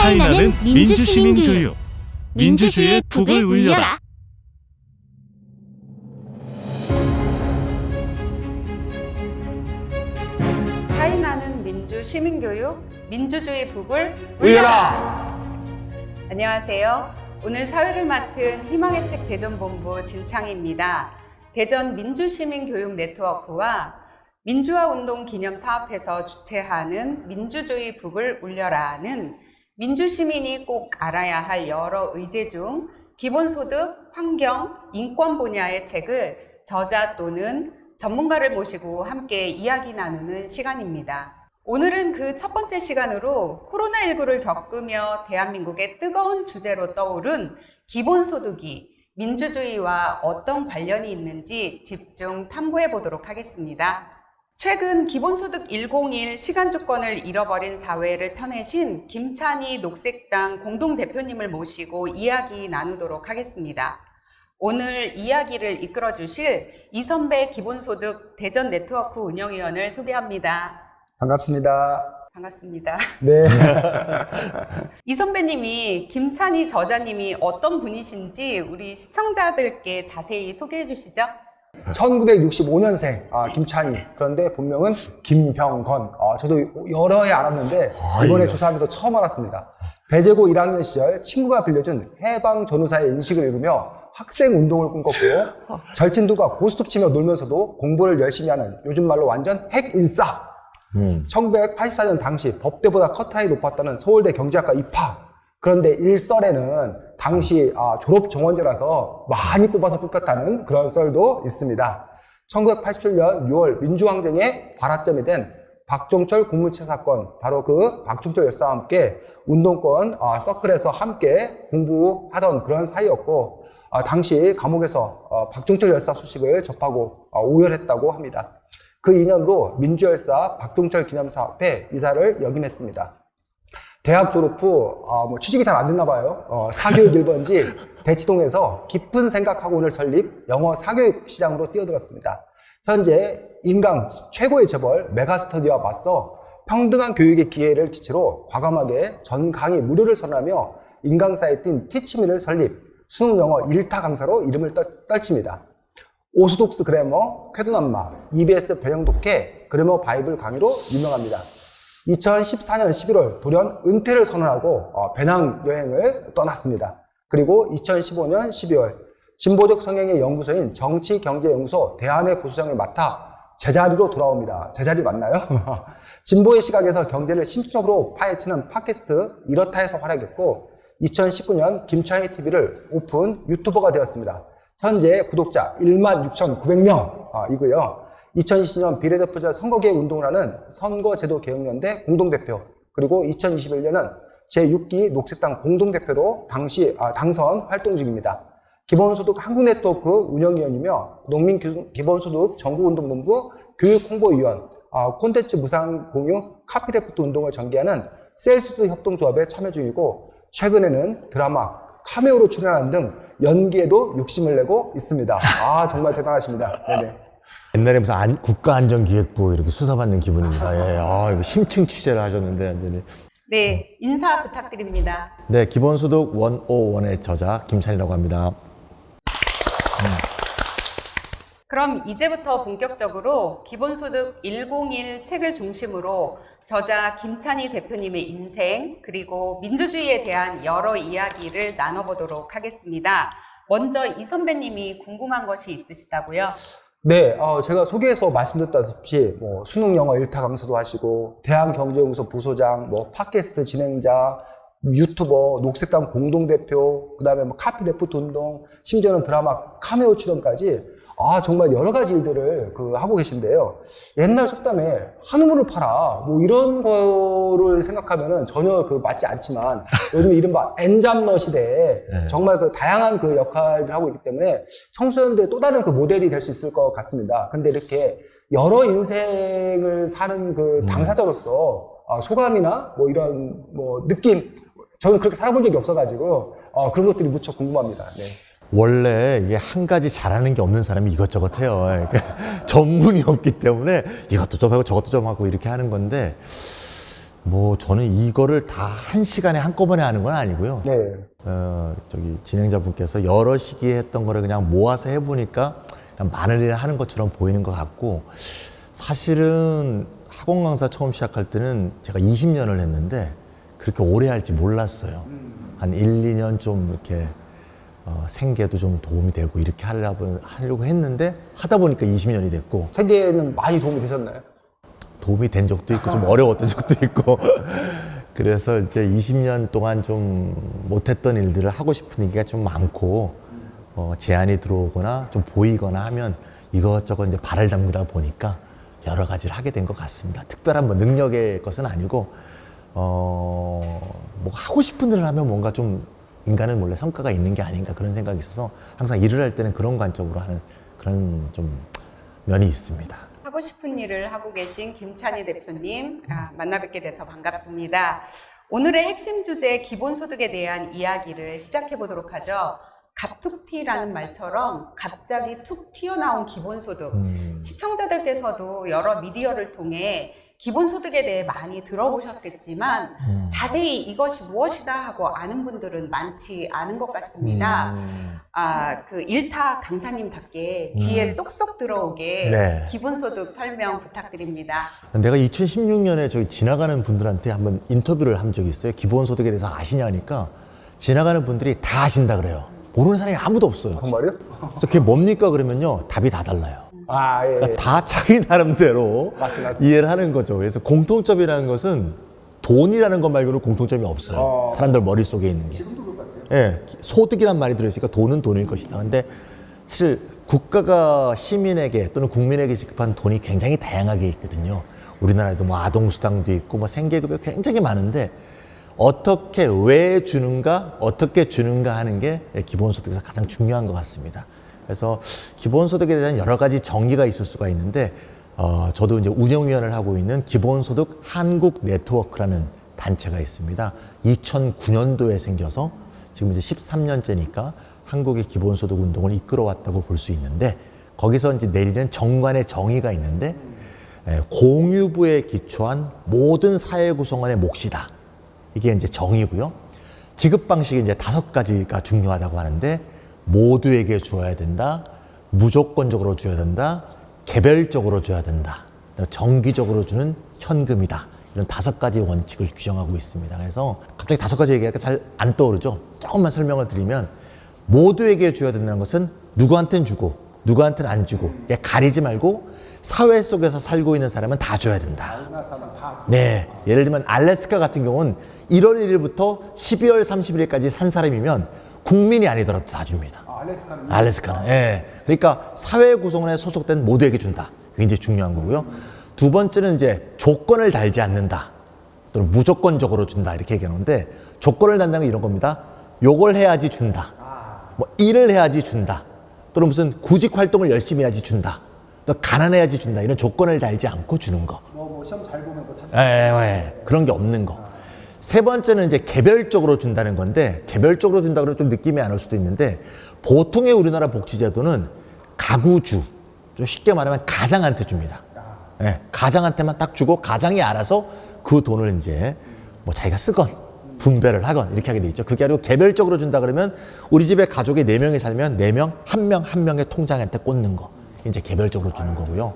차이나는 민주시민교육. 민주주의의 북을 울려라. 차이나는 민주시민교육, 민주주의 북을 울려라! 안녕하세요. 오늘 사회를 맡은 희망의 책 대전본부 진창희입니다. 대전 민주시민교육 네트워크와 민주화운동 기념사업에서 주최하는 민주주의 북을 울려라는 민주시민이 꼭 알아야 할 여러 의제 중 기본소득, 환경, 인권 분야의 책을 저자 또는 전문가를 모시고 함께 이야기 나누는 시간입니다. 오늘은 그 첫 번째 시간으로 코로나19를 겪으며 대한민국의 뜨거운 주제로 떠오른 기본소득이 민주주의와 어떤 관련이 있는지 집중 탐구해 보도록 하겠습니다. 최근 기본소득 101 시간주권을 잃어버린 사회를 펴내신 김찬희 녹색당 공동대표님을 모시고 이야기 나누도록 하겠습니다. 오늘 이야기를 이끌어 주실 이선배 기본소득 대전 네트워크 운영위원을 소개합니다. 반갑습니다. 반갑습니다. 네. 이 선배님이 김찬희 저자님이 어떤 분이신지 우리 시청자들께 자세히 소개해 주시죠. 1965년생 김찬희. 그런데 본명은 김병건. 저도 여러 해 알았는데 이번에 조사하면서 처음 알았습니다. 배제고 1학년 시절 친구가 빌려준 해방 전후사의 인식을 읽으며 학생 운동을 꿈꿨고 절친들과 고스톱 치며 놀면서도 공부를 열심히 하는 요즘 말로 완전 핵인싸. 1984년 당시 법대보다 커트라인이 높았다는 서울대 경제학과 입학. 그런데 일설에는 당시 졸업 정원제라서 많이 뽑아서 뽑혔다는 그런 썰도 있습니다. 1987년 6월 민주항쟁의 발화점이 된 박종철 공무체 사건, 바로 그 박종철 열사와 함께 운동권 서클에서 함께 공부하던 그런 사이였고, 당시 감옥에서 박종철 열사 소식을 접하고 오열했다고 합니다. 그 인연으로 민주열사 박종철 기념사업회 이사를 역임했습니다. 대학 졸업 후 취직이 잘 안 됐나 봐요. 사교육 1번지 대치동에서 깊은 생각학원을 설립, 영어 사교육 시장으로 뛰어들었습니다. 현재 인강 최고의 재벌 메가스터디와 맞서 평등한 교육의 기회를 기치로 과감하게 전 강의 무료를 선언하며 인강 사이트인 티치미를 설립, 수능 영어 1타 강사로 이름을 떨칩니다. 오소독스 그래머, 쾌두남마, EBS 변형 독해, 그래머 바이블 강의로 유명합니다. 2014년 11월 돌연 은퇴를 선언하고 배낭 여행을 떠났습니다. 그리고 2015년 12월 진보적 성향의 연구소인 정치경제연구소 대안의 부소장을 맡아 제자리로 돌아옵니다. 제자리 맞나요? 진보의 시각에서 경제를 심층적으로 파헤치는 팟캐스트 이렇다에서 활약했고 2019년 김찬희 TV를 오픈 유튜버가 되었습니다. 현재 구독자 16,900명 이고요. 2020년 비례대표자 선거개혁 운동을 하는 선거제도개혁연대 공동대표, 그리고 2021년은 제6기 녹색당 공동대표로 당선 활동 중입니다. 기본소득 한국네트워크 운영위원이며 농민기본소득 전국운동본부 교육홍보위원, 콘텐츠 무상 공유 카피레프트 운동을 전개하는 셀스도 협동조합에 참여 중이고, 최근에는 드라마 카메오로 출연하는 등 연기에도 욕심을 내고 있습니다. 정말 대단하십니다. 네네. 옛날에 무슨 국가안전기획부 이렇게 수사받는 기분입니다. 이거 심층 취재를 하셨는데 완전히. 네, 인사 부탁드립니다. 네, 기본소득 101의 저자 김찬희라고 합니다. 그럼 이제부터 본격적으로 기본소득 101 책을 중심으로 저자 김찬희 대표님의 인생, 그리고 민주주의에 대한 여러 이야기를 나눠보도록 하겠습니다. 먼저 이 선배님이 궁금한 것이 있으시다고요? 네, 제가 소개해서 말씀드렸다시피 수능 영어 1타 강사도 하시고 대한경제연구소 부소장, 팟캐스트 진행자, 유튜버, 녹색당 공동대표, 그 다음에 카피레프트 운동, 심지어는 드라마 카메오 출연까지 정말 여러 가지 일들을 하고 계신데요. 옛날 속담에 한우물을 팔아 이런 거를 생각하면은 전혀 맞지 않지만 요즘 이른바 엔잡러 시대에 정말 다양한 역할들을 하고 있기 때문에 청소년들의 또 다른 모델이 될 수 있을 것 같습니다. 근데 이렇게 여러 인생을 사는 당사자로서 소감이나 이런 느낌, 저는 그렇게 살아본 적이 없어가지고 그런 것들이 무척 궁금합니다. 네. 원래 이게 한 가지 잘하는 게 없는 사람이 이것저것 해요. 그러니까 전문이 없기 때문에 이것도 좀 하고 저것도 좀 하고 이렇게 하는 건데, 뭐 저는 이거를 다 한 시간에 한꺼번에 하는 건 아니고요. 네. 저기 진행자분께서 여러 시기에 했던 거를 그냥 모아서 해보니까 그냥 마늘이나 하는 것처럼 보이는 것 같고, 사실은 학원 강사 처음 시작할 때는 제가 20년을 했는데 그렇게 오래 할지 몰랐어요. 한 1, 2년 좀 이렇게 생계도 좀 도움이 되고 이렇게 하려고 했는데 하다 보니까 20년이 됐고. 세계는 많이 도움이 되셨나요? 도움이 된 적도 있고 좀 어려웠던 적도 있고 그래서 이제 20년 동안 좀 못했던 일들을 하고 싶은 얘기가 좀 많고, 제안이 들어오거나 좀 보이거나 하면 이것저것 이제 발을 담그다 보니까 여러 가지를 하게 된 것 같습니다. 특별한 뭐 능력의 것은 아니고, 뭐 하고 싶은 일을 하면 뭔가 좀 인간은 원래 성과가 있는 게 아닌가 그런 생각이 있어서 항상 일을 할 때는 그런 관점으로 하는 그런 좀 면이 있습니다. 하고 싶은 일을 하고 계신 김찬희 대표님 만나 뵙게 돼서 반갑습니다. 오늘의 핵심 주제 기본소득에 대한 이야기를 시작해 보도록 하죠. 갑툭튀라는 말처럼 갑자기 툭 튀어나온 기본소득. 시청자들께서도 여러 미디어를 통해 기본소득에 대해 많이 들어보셨겠지만 자세히 이것이 무엇이다 하고 아는 분들은 많지 않은 것 같습니다. 그 일타 강사님답게 귀에 쏙쏙 들어오게 네. 기본소득 설명 부탁드립니다. 내가 2016년에 저기 지나가는 분들한테 한번 인터뷰를 한 적이 있어요. 기본소득에 대해서 아시냐 하니까 지나가는 분들이 다 아신다 그래요. 모르는 사람이 아무도 없어요. 정말요? 그래서 그게 뭡니까 그러면요, 답이 다 달라요. 아, 예. 그러니까 다 자기 나름대로 맞습니다. 이해를 하는 거죠. 그래서 공통점이라는 것은 돈이라는 것 말고는 공통점이 없어요. 사람들 머릿속에 있는 게. 지금도 그럴 것 같아요. 예, 소득이란 말이 들어있으니까 돈은 돈일 것이다. 근데 사실 국가가 시민에게 또는 국민에게 지급한 돈이 굉장히 다양하게 있거든요. 우리나라에도 뭐 아동수당도 있고 뭐 생계급여 굉장히 많은데 어떻게 왜 주는가, 어떻게 주는가 하는 게 기본소득에서 가장 중요한 것 같습니다. 그래서 기본소득에 대한 여러 가지 정의가 있을 수가 있는데, 저도 이제 운영위원을 하고 있는 기본소득 한국 네트워크라는 단체가 있습니다. 2009년도에 생겨서 지금 이제 13년째니까 한국의 기본소득 운동을 이끌어왔다고 볼 수 있는데, 거기서 이제 내리는 정관의 정의가 있는데, 공유부에 기초한 모든 사회 구성원의 몫이다. 이게 이제 정의고요. 지급 방식이 이제 5가지가 중요하다고 하는데, 모두에게 줘야 된다, 무조건적으로 줘야 된다, 개별적으로 줘야 된다, 정기적으로 주는 현금이다. 이런 5가지 원칙을 규정하고 있습니다. 그래서 갑자기 5가지 얘기하니까 잘 안 떠오르죠? 조금만 설명을 드리면, 모두에게 줘야 된다는 것은 누구한테는 주고 누구한테는 안 주고 가리지 말고 사회 속에서 살고 있는 사람은 다 줘야 된다. 네, 예를 들면 알래스카 같은 경우는 1월 1일부터 12월 31일까지 산 사람이면 국민이 아니더라도 다 줍니다. 알래스카는. 예. 그러니까 사회 구성원에 소속된 모두에게 준다. 그게 이제 중요한 거고요. 두 번째는 이제 조건을 달지 않는다. 또는 무조건적으로 준다. 이렇게 얘기하는데, 조건을 단다는 건 이런 겁니다. 요걸 해야지 준다. 뭐 일을 해야지 준다. 또는 무슨 구직 활동을 열심히 해야지 준다. 또 가난해야지 준다. 이런 조건을 달지 않고 주는 거. 뭐 시험 잘 보면 뭐 사진. 그런 게 없는 거. 세 번째는 이제 개별적으로 준다는 건데, 개별적으로 준다 그러면 좀 느낌이 안 올 수도 있는데, 보통의 우리나라 복지제도는 가구주, 좀 쉽게 말하면 가장한테 줍니다. 네, 가장한테만 딱 주고 가장이 알아서 그 돈을 이제 뭐 자기가 쓰건 분배를 하건 이렇게 하게 돼 있죠. 그게 아니고 개별적으로 준다 그러면 우리 집에 가족이 4명이 살면 4명, 한 명 한 명의 통장한테 꽂는 거. 이제 개별적으로 주는 거고요.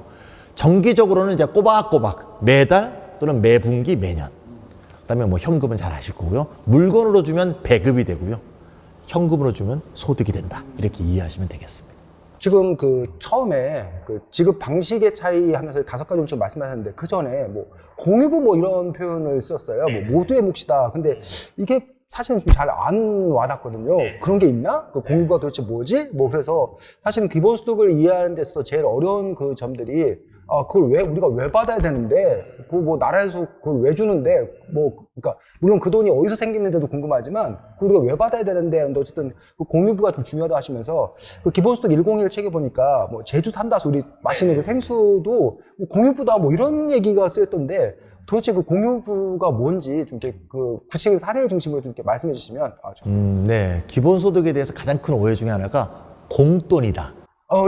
정기적으로는 이제 꼬박꼬박 매달 또는 매분기, 매년. 그다음에 뭐 현금은 잘 아실 거고요. 물건으로 주면 배급이 되고요. 현금으로 주면 소득이 된다. 이렇게 이해하시면 되겠습니다. 지금 그 처음에 그 지급 방식의 차이 하면서 5가지 좀 말씀하셨는데, 그 전에 뭐 공유부 뭐 이런 표현을 썼어요. 뭐 모두의 몫이다. 근데 이게 사실은 좀 잘 안 와닿거든요. 그런 게 있나? 그 공유부가 도대체 뭐지? 뭐 그래서 사실은 기본소득을 이해하는 데서 제일 어려운 그 점들이, 그걸 우리가 왜 받아야 되는데, 그 뭐 나라에서 그걸 왜 주는데, 뭐, 그러니까, 물론 그 돈이 어디서 생기는데도 궁금하지만, 그걸 우리가 왜 받아야 되는데, 근데 어쨌든 그 공유부가 좀 중요하다 하시면서, 그 기본소득 101 책에 보니까, 뭐, 제주 삼다수 우리 마시는 그 생수도 뭐 공유부다, 뭐 이런 얘기가 쓰였던데, 도대체 그 공유부가 뭔지 좀 이렇게 그 구체적인 사례를 중심으로 좀 이렇게 말씀해 주시면, 네. 기본소득에 대해서 가장 큰 오해 중에 하나가 공돈이다.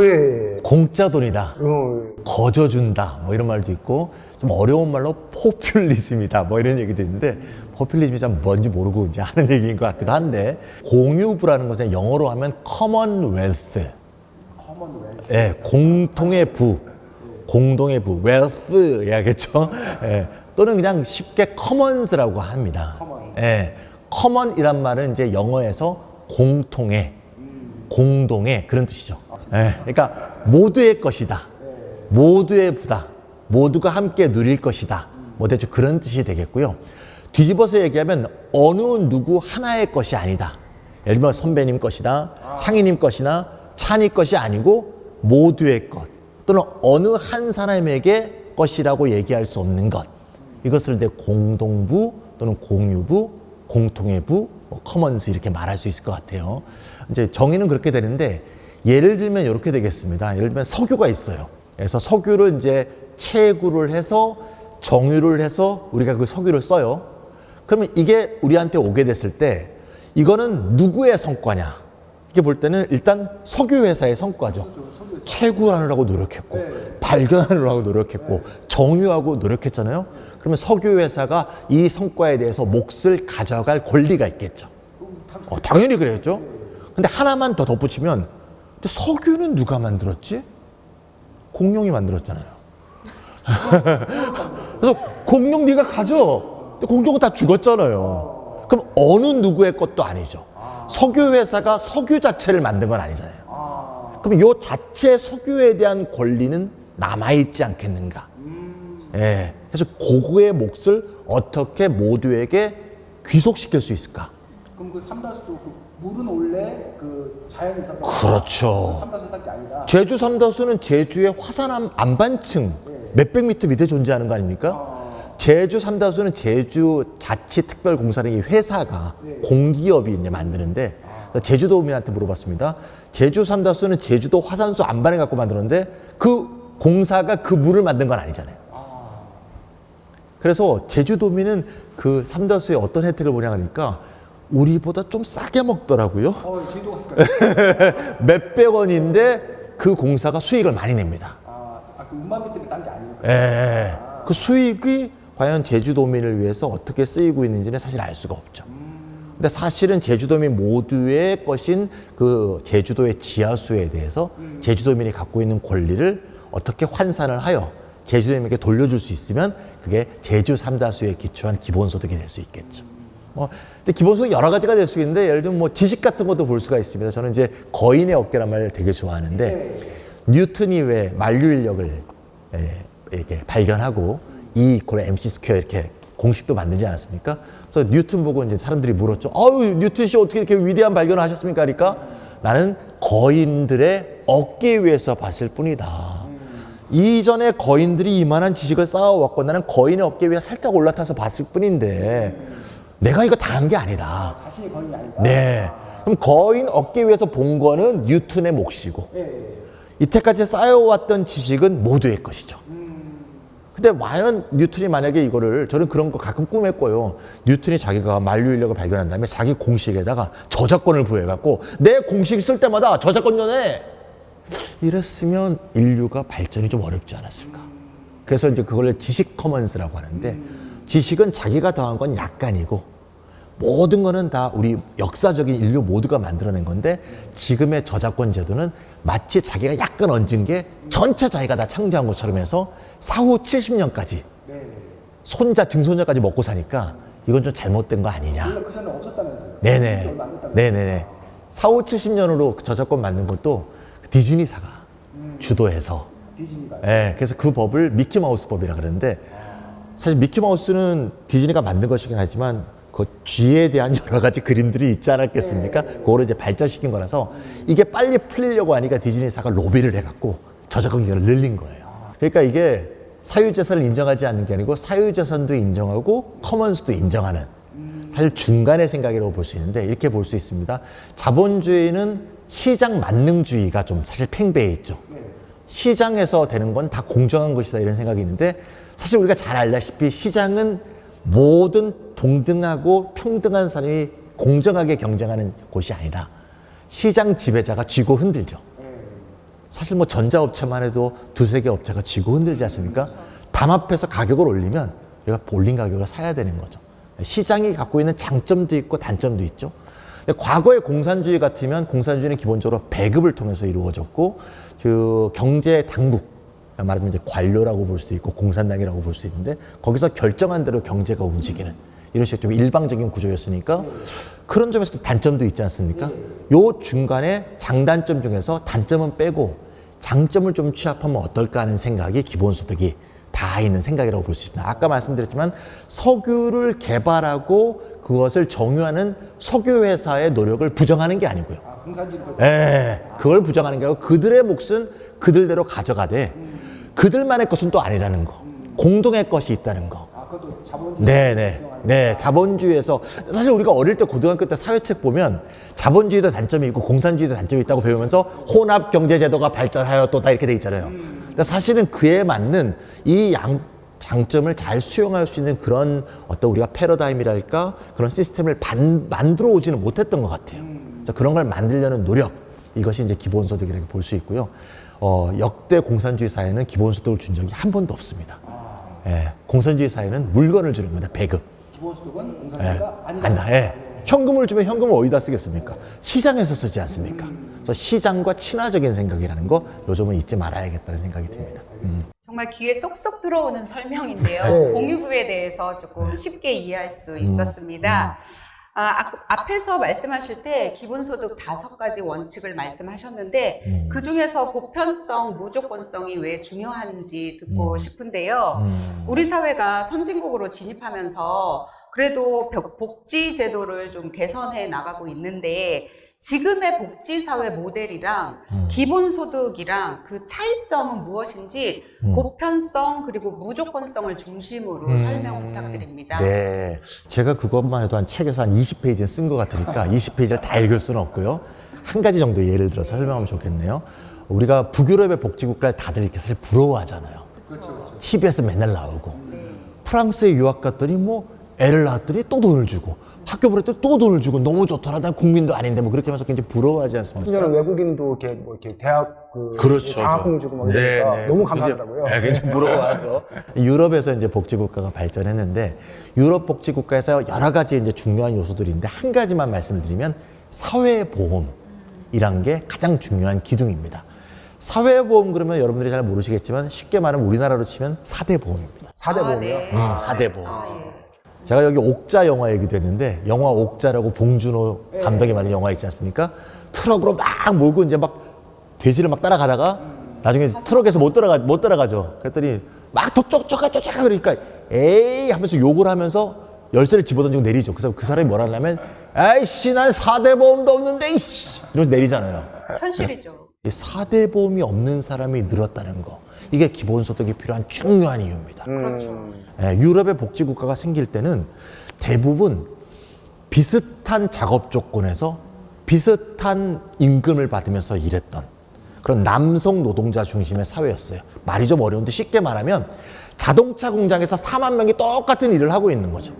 예. 공짜 돈이다. 예. 거저준다. 뭐 이런 말도 있고, 좀 어려운 말로 포퓰리즘이다. 뭐 이런 얘기도 있는데, 포퓰리즘이 참 뭔지 모르고 이제 하는 얘기인 것 같기도 한데, 공유부라는 것은 영어로 하면 커먼웰스. 예, 공통의 부. 공동의 부. 웰스 해야겠죠. 예, 또는 그냥 쉽게 커먼스라고 합니다. 예, 커먼이란 말은 이제 영어에서 공통의, 공동의 그런 뜻이죠. 예, 그러니까 모두의 것이다. 모두의 부다. 모두가 함께 누릴 것이다. 뭐 대충 그런 뜻이 되겠고요. 뒤집어서 얘기하면 어느 누구 하나의 것이 아니다. 예를 들면 선배님 것이다. 창희님 것이나 찬이 것이 아니고 모두의 것. 또는 어느 한 사람에게 것이라고 얘기할 수 없는 것. 이것을 이제 공동부 또는 공유부, 공통의 부, 뭐 커먼스 이렇게 말할 수 있을 것 같아요. 이제 정의는 그렇게 되는데 예를 들면 이렇게 되겠습니다. 예를 들면 석유가 있어요. 그래서 석유를 이제 채굴을 해서 정유를 해서 우리가 그 석유를 써요. 그러면 이게 우리한테 오게 됐을 때 이거는 누구의 성과냐? 이게 볼 때는 일단 석유 회사의 성과죠. 채굴하느라고 노력했고 발견하느라고 노력했고 정유하고 노력했잖아요. 그러면 석유 회사가 이 성과에 대해서 몫을 가져갈 권리가 있겠죠. 당연히 그랬죠. 근데 하나만 더 덧붙이면 근데 석유는 누가 만들었지? 공룡이 만들었잖아요. 그래서 공룡 네가 가져. 근데 공룡은 다 죽었잖아요. 그럼 어느 누구의 것도 아니죠. 석유 회사가 석유 자체를 만든 건 아니잖아요. 그럼 이 자체 석유에 대한 권리는 남아있지 않겠는가. 예. 그래서 고구의 몫을 어떻게 모두에게 귀속시킬 수 있을까? 그럼 그 삼다수도 그 물은 원래 그 자연이 삼다수. 그렇죠. 삼다수 산게 아니다. 제주 삼다수는 제주의 화산 안반층 몇백 미터 밑에 존재하는 거 아닙니까? 제주 삼다수는 제주 자치특별공사라는 회사가 공기업이 이제 만드는데 제주도민한테 물어봤습니다. 제주 삼다수는 제주도 화산수 안반을 갖고 만들었는데 그 공사가 그 물을 만든 건 아니잖아요. 그래서 제주도민은 그 삼다수에 어떤 혜택을 보냐 하니까 우리보다 좀 싸게 먹더라고요. 몇백 원인데 그 공사가 수익을 많이 냅니다. 그 운반비 때문에 싼 게 아니니까. 예. 그 수익이 과연 제주도민을 위해서 어떻게 쓰이고 있는지는 사실 알 수가 없죠. 근데 사실은 제주도민 모두의 것인 그 제주도의 지하수에 대해서 제주도민이 갖고 있는 권리를 어떻게 환산을 하여 제주도민에게 돌려줄 수 있으면 그게 제주 삼다수에 기초한 기본소득이 될 수 있겠죠. 근데 기본소득 여러 가지가 될 수 있는데 예를 들면 뭐 지식 같은 것도 볼 수가 있습니다. 저는 이제 거인의 어깨란 말을 되게 좋아하는데 뉴턴이 왜 만류인력을 이렇게 발견하고 E = MC 스퀘어 이렇게 공식도 만들지 않았습니까? 그래서 뉴턴 보고 이제 사람들이 물었죠. 뉴턴 씨 어떻게 이렇게 위대한 발견을 하셨습니까? 그러니까 나는 거인들의 어깨 위에서 봤을 뿐이다. 이전에 거인들이 이만한 지식을 쌓아왔고 나는 거인의 어깨 위에 살짝 올라타서 봤을 뿐인데 내가 이거 다 한 게 아니다. 자신이 거인이 아니다. 네. 그럼 거인 어깨 위에서 본 거는 뉴턴의 몫이고 이때까지 쌓여왔던 지식은 모두의 것이죠. 근데 과연 뉴턴이 만약에 이거를 저는 그런 거 가끔 꿈에 꿔요. 뉴턴이 자기가 만류인력을 발견한 다음에 자기 공식에다가 저작권을 부여해갖고 내 공식 쓸 때마다 저작권 전해 이랬으면 인류가 발전이 좀 어렵지 않았을까. 그래서 이제 그걸 지식 커먼스라고 하는데 지식은 자기가 더한 건 약간이고 모든 거는 다 우리 역사적인 인류 모두가 만들어낸 건데 지금의 저작권 제도는 마치 자기가 약간 얹은 게 전체 자기가 다 창조한 것처럼 해서 사후 70년까지 손자 증손자까지 먹고 사니까 이건 좀 잘못된 거 아니냐. 그 전에 없었다면서요? 네네. 네네네. 사후 70년으로 저작권 만든 것도 디즈니사가 주도해서. 디즈니가. 네, 그래서 그 법을 미키마우스 법이라 그러는데 사실 미키마우스는 디즈니가 만든 것이긴 하지만 그 쥐에 대한 여러 가지 그림들이 있지 않았겠습니까? 그거를 이제 발전시킨 거라서 이게 빨리 풀리려고 하니까 디즈니사가 로비를 해갖고 저작권 기간을 늘린 거예요. 그러니까 이게 사유재산을 인정하지 않는 게 아니고 사유재산도 인정하고 커먼스도 인정하는 사실 중간의 생각이라고 볼 수 있는데 이렇게 볼 수 있습니다. 자본주의는 시장 만능주의가 좀 사실 팽배해 있죠. 시장에서 되는 건 다 공정한 것이다 이런 생각이 있는데 사실 우리가 잘 알다시피 시장은 모든 동등하고 평등한 사람이 공정하게 경쟁하는 곳이 아니라 시장 지배자가 쥐고 흔들죠. 사실 뭐 전자업체만 해도 두세 개 업체가 쥐고 흔들지 않습니까? 담합해서 가격을 올리면 우리가 올린 가격을 사야 되는 거죠. 시장이 갖고 있는 장점도 있고 단점도 있죠. 근데 과거의 공산주의 같으면 공산주의는 기본적으로 배급을 통해서 이루어졌고 그 경제 당국, 말하자면 이제 관료라고 볼 수도 있고 공산당이라고 볼 수 있는데 거기서 결정한 대로 경제가 움직이는 이런 식의 좀 일방적인 구조였으니까 그런 점에서도 단점도 있지 않습니까? 요 중간에 장단점 중에서 단점은 빼고 장점을 좀 취합하면 어떨까 하는 생각이 기본소득이 다 있는 생각이라고 볼 수 있습니다. 아까 말씀드렸지만 석유를 개발하고 그것을 정유하는 석유회사의 노력을 부정하는 게 아니고요. 그걸 부정하는 게 아니고 그들의 몫은 그들대로 가져가되 그들만의 것은 또 아니라는 거. 공동의 것이 있다는 거. 그것도 자본주의. 네, 자본주의에서 사실 우리가 어릴 때 고등학교 때 사회책 보면 자본주의도 단점이 있고 공산주의도 단점이 있다고 배우면서 혼합 경제 제도가 발전하였다 이렇게 돼 있잖아요. 근데 사실은 그에 맞는 이 장점을 잘 수용할 수 있는 그런 어떤 우리가 패러다임이랄까 그런 시스템을 만들어 오지는 못했던 것 같아요. 그런 걸 만들려는 노력 이것이 이제 기본소득이라고 볼 수 있고요. 역대 공산주의 사회는 기본소득을 준 적이 한 번도 없습니다. 공산주의 사회는 물건을 주는 겁니다. 배급. 기본소득은 공산주의가 아니다. 현금을 주면 현금을 어디다 쓰겠습니까? 시장에서 쓰지 않습니까? 그래서 시장과 친화적인 생각이라는 거 요즘은 잊지 말아야겠다는 생각이 듭니다. 정말 귀에 쏙쏙 들어오는 설명인데요. 네. 공유부에 대해서 조금 쉽게 이해할 수 있었습니다. 앞에서 말씀하실 때 기본소득 5가지 원칙을 말씀하셨는데 그 중에서 보편성, 무조건성이 왜 중요한지 듣고 싶은데요. 우리 사회가 선진국으로 진입하면서 그래도 복지 제도를 좀 개선해 나가고 있는데 지금의 복지사회 모델이랑 기본소득이랑 그 차이점은 무엇인지 보편성 그리고 무조건성을 중심으로 설명 부탁드립니다. 네, 제가 그것만 해도 한 책에서 한 20페이지는 쓴 것 같으니까 20페이지를 다 읽을 수는 없고요. 한 가지 정도 예를 들어서 설명하면 좋겠네요. 우리가 북유럽의 복지국가를 다들 이렇게 사실 부러워하잖아요. TV에서 맨날 나오고 프랑스에 유학 갔더니 뭐 애를 낳았더니 또 돈을 주고 학교 보냈더니 또 돈을 주고 너무 좋더라. 난 국민도 아닌데 뭐 그렇게 하면서 굉장히 부러워하지 않습니까? 심지어는 외국인도 이렇게 뭐 이렇게 대학 그렇죠. 장학금 주고 막 이러니까 너무 감사하더라고요. 굉장히 부러워하죠. 유럽에서 이제 복지국가가 발전했는데 유럽 복지국가에서 여러 가지 이제 중요한 요소들인데 한 가지만 말씀드리면 사회보험이란 게 가장 중요한 기둥입니다. 사회보험 그러면 여러분들이 잘 모르시겠지만 쉽게 말하면 우리나라로 치면 4대 보험입니다. 4대 보험이요? 4대 보험. 제가 여기 옥자 영화 얘기도 했는데 영화 옥자라고 봉준호 감독이 만든 영화 있지 않습니까? 트럭으로 막 몰고 이제 막 돼지를 막 따라가다가 나중에 트럭에서 못 따라가죠. 그랬더니 막 쫓아가 그러니까 에이 하면서 욕을 하면서 열쇠를 집어던지고 내리죠. 그래서 그 사람이 뭐라 하냐면 아이씨 난 4대 보험도 없는데 이씨 이러면서 내리잖아요. 현실이죠. 이 4대 보험이 없는 사람이 늘었다는 거. 이게 기본소득이 필요한 중요한 이유입니다. 그렇죠. 유럽의 복지국가가 생길 때는 대부분 비슷한 작업 조건에서 비슷한 임금을 받으면서 일했던 그런 남성 노동자 중심의 사회였어요. 말이 좀 어려운데 쉽게 말하면 자동차 공장에서 4만 명이 똑같은 일을 하고 있는 거죠.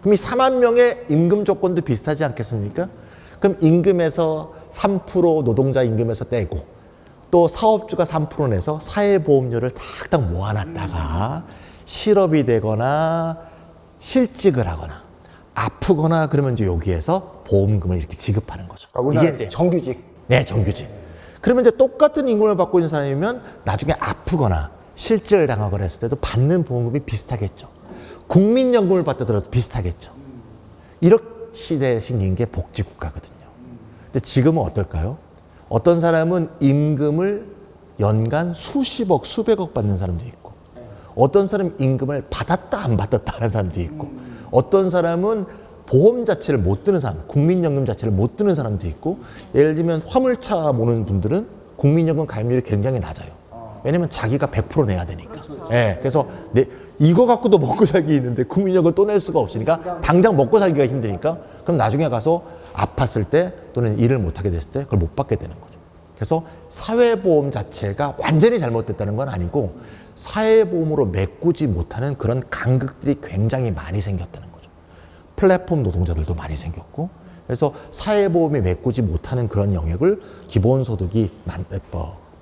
그럼 이 4만 명의 임금 조건도 비슷하지 않겠습니까? 그럼 임금에서 3% 노동자 임금에서 떼고 또 사업주가 3% 내서 사회보험료를 탁탁 모아놨다가 실업이 되거나 실직을 하거나 아프거나 그러면 이제 여기에서 보험금을 이렇게 지급하는 거죠. 이게 이제 정규직. 네, 정규직. 그러면 이제 똑같은 임금을 받고 있는 사람이면 나중에 아프거나 실직을 당하거나 했을 때도 받는 보험금이 비슷하겠죠. 국민연금을 받더라도 비슷하겠죠. 이런 시대에 생긴 게 복지국가거든요. 근데 지금은 어떨까요? 어떤 사람은 임금을 연간 수십억, 수백억 받는 사람도 있고 어떤 사람은 임금을 받았다 안 받았다 하는 사람도 있고 어떤 사람은 보험 자체를 못 드는 사람, 국민연금 자체를 못 드는 사람도 있고 예를 들면 화물차 모는 분들은 국민연금 가입률이 굉장히 낮아요. 왜냐면 자기가 100% 내야 되니까. 그래서 이거 갖고도 먹고 살기 있는데 국민연금 또 낼 수가 없으니까 당장 먹고 살기가 힘드니까 그럼 나중에 가서 아팠을 때 또는 일을 못하게 됐을 때 그걸 못 받게 되는 거죠. 그래서 사회보험 자체가 완전히 잘못됐다는 건 아니고 사회보험으로 메꾸지 못하는 그런 간극들이 굉장히 많이 생겼다는 거죠. 플랫폼 노동자들도 많이 생겼고 그래서 사회보험이 메꾸지 못하는 그런 영역을 기본소득이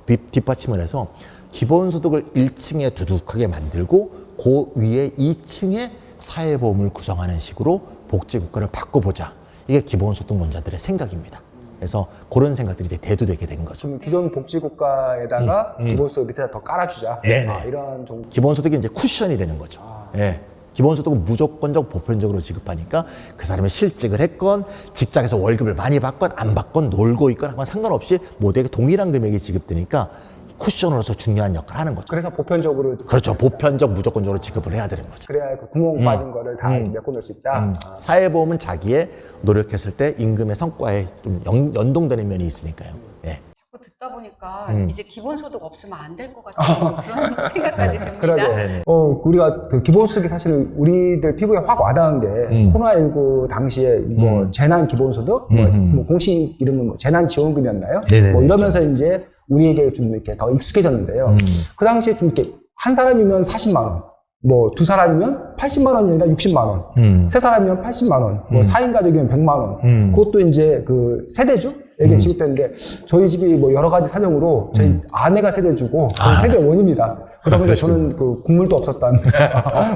뒷받침을 해서 기본소득을 1층에 두둑하게 만들고 그 위에 2층에 사회보험을 구성하는 식으로 복지국가를 바꿔보자. 이게 기본소득론자들의 생각입니다. 그래서 그런 생각들이 이제 대두되게 된 거죠. 좀 기존 복지국가에다가 기본소득 밑에다 더 깔아주자. 네네. 이런 정도. 기본소득이 이제 쿠션이 되는 거죠. 예. 기본소득은 무조건적 보편적으로 지급하니까 그 사람이 실직을 했건 직장에서 월급을 많이 받건 안 받건 놀고 있건 하건 상관없이 모두에게 동일한 금액이 지급되니까 쿠션으로서 중요한 역할을 하는 거죠. 그래서 보편적으로. 그렇죠. 보편적 무조건적으로 지급을 해야 되는 거죠. 그래야 그 구멍 빠진 거를 다 메꿔놓을 수 있다. 사회보험은 자기의 노력했을 때 임금의 성과에 좀 연동되는 면이 있으니까요. 예. 자꾸 듣다 보니까 이제 기본소득 없으면 안 될 것 같은 그런 생각까지 듭니다. 그러게. 우리가 그 기본소득이 사실 우리들 피부에 확 와닿은 게 코로나19 당시에 뭐 재난 기본소득, 뭐 공식 이름은 뭐 재난지원금이었나요? 네네네. 뭐 이러면서 이제 우리에게 좀 이렇게 더 익숙해졌는데요. 그 당시에 좀 이렇게 한 사람이면 40만 원, 뭐 두 사람이면 80만 원이 아니라 60만 원, 세 사람이면 80만 원, 뭐 4인 가족이면 100만 원. 그것도 이제 그 세대주에게 지급되는데 저희 집이 뭐 여러 가지 사정으로 저희 아내가 세대주고 저는 세대원입니다. 그러다 보니까 저는 그 국물도 없었던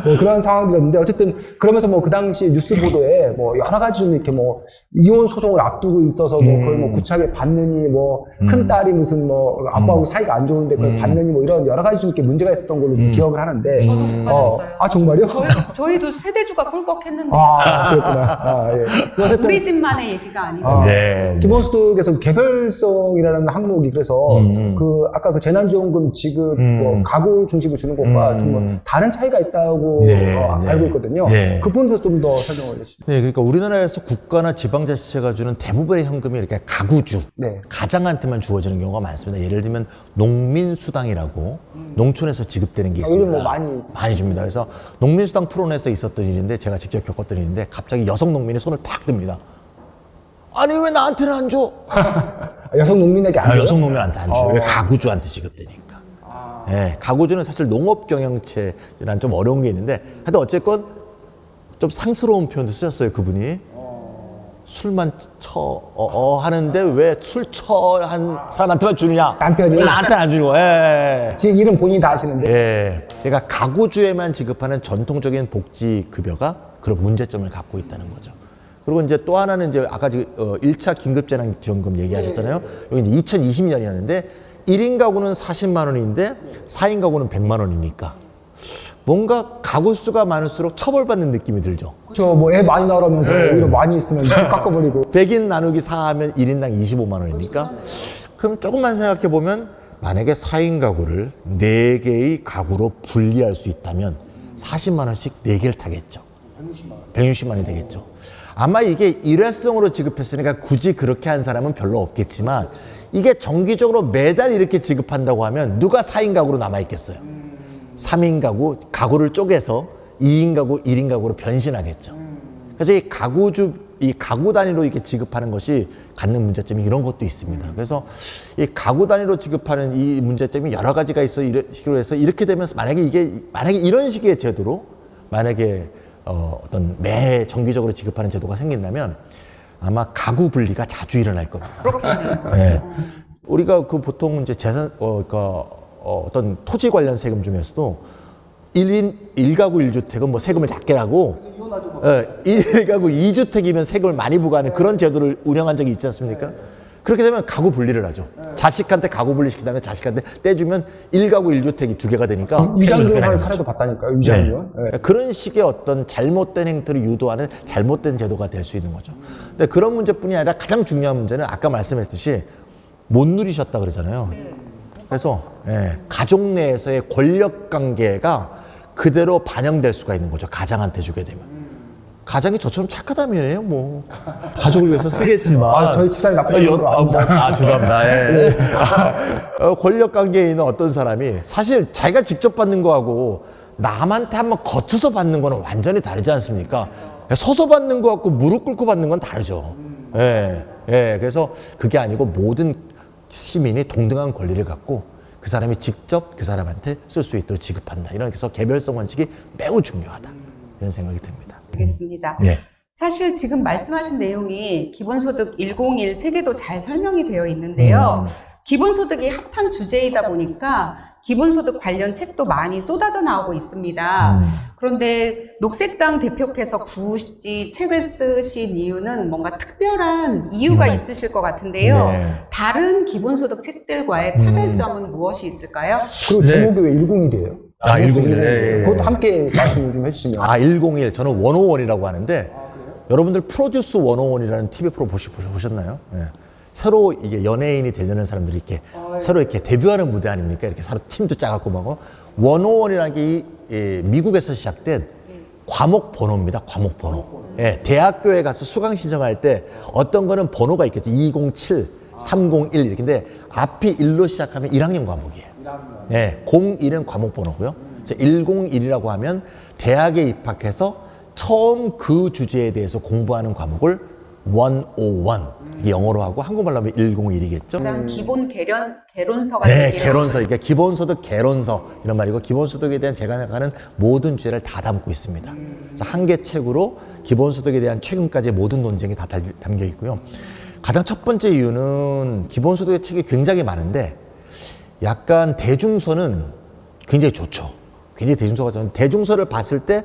뭐 그런 상황들이었는데 어쨌든 그러면서 뭐 그 당시 뉴스 보도에 뭐 여러 가지 좀 이렇게 뭐 이혼 소송을 앞두고 있어서도 그걸 뭐 구차하게 받느니 뭐 큰 딸이 무슨 뭐 아빠하고 사이가 안 좋은데 그걸 받느니 뭐 이런 여러 가지 좀 이렇게 문제가 있었던 걸로 좀 기억을 하는데. 저도 못 받았어요. 아 정말요? 저희도 세대주가 꿀꺽했는데 아 그렇구나. 예. 어쨌든 우리 집만의 얘기가 아니고 네. 기본소득에서 개별성이라는 항목이 그래서 그 아까 그 재난지원금 지급 뭐 가구 중심으로 주는 것과 좀 뭐 다른 차이가 있다고 네, 알고 있거든요. 네. 그 부분도 좀 더 설명을 해주시죠. 네, 그러니까 우리나라에서 국가나 지방자치체가 주는 대부분의 현금이 이렇게 가구주, 네. 가장한테만 주어지는 경우가 많습니다. 예를 들면 농민수당이라고 농촌에서 지급되는 게 있습니다. 요즘 뭐 많이 줍니다. 그래서 농민수당 토론에서 있었던 일인데 제가 직접 겪었던 일인데 갑자기 여성 농민이 손을 팍 듭니다. 아니 왜 나한테는 안 줘? 여성 농민에게 안 줘요? 여성 농민한테 안 줘요. 왜 가구주한테 지급되니까. 예, 가구주는 사실 농업 경영체란 좀 어려운 게 있는데 하여튼 어쨌건 좀 상스러운 표현도 쓰셨어요 그분이. 술만 하는데 왜 술 한 사람한테만 주느냐? 남편이? 나한테 안 주고. 예. 지 일은 본인이 다 하시는데. 예. 그러니까 가구주에만 지급하는 전통적인 복지 급여가 그런 문제점을 갖고 있다는 거죠. 그리고 이제 또 하나는 이제 아까 1차 긴급재난지원금 얘기하셨잖아요. 여기 이제 2020년이었는데 1인 가구는 40만 원인데 4인 가구는 100만 원이니까 뭔가 가구 수가 많을수록 처벌받는 느낌이 들죠. 저 뭐 애 많이 나오라면서 오히려 많이 있으면 깎아버리고. 100인 나누기 4 하면 1인당 25만 원이니까 그럼 조금만 생각해 보면 만약에 4인 가구를 4개의 가구로 분리할 수 있다면 40만 원씩 4개를 타겠죠. 160만 원이 되겠죠. 아마 이게 일회성으로 지급했으니까 굳이 그렇게 한 사람은 별로 없겠지만 이게 정기적으로 매달 이렇게 지급한다고 하면 누가 4인 가구로 남아있겠어요. 3인 가구, 가구를 쪼개서 2인 가구, 1인 가구로 변신하겠죠. 그래서 이 가구 단위로 이렇게 지급하는 것이 갖는 문제점이 이런 것도 있습니다. 그래서 이 가구 단위로 지급하는 이 문제점이 여러 가지가 있어 이런 식으로 해서 이렇게 되면서 만약에 이런 식의 제도로 만약에 어떤 매 정기적으로 지급하는 제도가 생긴다면 아마 가구 분리가 자주 일어날 겁니다. 네. 우리가 그 보통 이제 재산, 어떤 토지 관련 세금 중에서도 1가구 1주택은 뭐 세금을 작게 하고, 1가구 2주택이면 세금을 많이 부과하는 그런 제도를 운영한 적이 있지 않습니까? 그렇게 되면 가구 분리를 하죠. 자식한테 가구 분리시킨 다음에 자식한테 떼주면 1가구 1주택이 2개가 되니까. 위장교환 사례도 봤다니까요, 위장교환. 네. 그런 식의 어떤 잘못된 행태를 유도하는 잘못된 제도가 될 수 있는 거죠. 근데 그런 문제뿐이 아니라 가장 중요한 문제는 아까 말씀했듯이 못 누리셨다 그러잖아요. 그래서 가족 내에서의 권력 관계가 그대로 반영될 수가 있는 거죠. 가장한테 주게 되면. 가장이 저처럼 착하다면요, 뭐 가족을 위해서 쓰겠지만. 저희 집사람이 나쁜 거 아닙니다. 죄송합니다. 예. 권력 관계에 있는 어떤 사람이 사실 자기가 직접 받는 거하고 남한테 한번 거쳐서 받는 거는 완전히 다르지 않습니까? 서서 받는 거하고 무릎 꿇고 받는 건 다르죠. 그래서 그게 아니고 모든 시민이 동등한 권리를 갖고 그 사람이 직접 그 사람한테 쓸 수 있도록 지급한다. 이래서 개별성 원칙이 매우 중요하다. 이런 생각이 듭니다. 알겠습니다. 네. 사실 지금 말씀하신 내용이 기본소득 101 책에도 잘 설명이 되어 있는데요. 기본소득이 핫한 주제이다 보니까 기본소득 관련 책도 많이 쏟아져 나오고 있습니다. 그런데 녹색당 대표께서 굳이 책을 쓰신 이유는 뭔가 특별한 이유가 있으실 것 같은데요. 네. 다른 기본소득 책들과의 차별점은 무엇이 있을까요? 그리고 제목이 왜 101이에요? 아, 101. 예. 그것도 함께 말씀 좀 해주시면. 아, 101. 저는 101이라고 하는데, 여러분들 프로듀스 101이라는 TV 프로 보셨나요? 예. 새로 이게 연예인이 되려는 사람들이 이렇게 새로 이렇게 데뷔하는 무대 아닙니까? 이렇게 서로 팀도 짜갖고 막 101이라는 게 미국에서 시작된 과목 번호입니다. 과목 번호. 예, 대학교에 가서 수강 신청할 때 어떤 거는 번호가 있겠죠. 207, 301 이렇게. 근데 앞이 1로 시작하면 1학년 과목이에요. 예, 01은 과목 번호고요. 101이라고 하면 대학에 입학해서 처음 그 주제에 대해서 공부하는 과목을 101 이게 영어로 하고 한국말로 하면 101이겠죠. 가장 기본 개론서가 네, 되기를 개론서. 그러니까 기본소득 개론서 이런 말이고, 기본소득에 대한 제가 생각하는 모든 주제를 다 담고 있습니다. 그래서 한 개 책으로 기본소득에 대한 최근까지의 모든 논쟁이 다 담겨 있고요. 가장 첫 번째 이유는 기본소득의 책이 굉장히 많은데 약간 대중서는 굉장히 좋죠. 굉장히 대중서가 좋은데 대중서를 봤을 때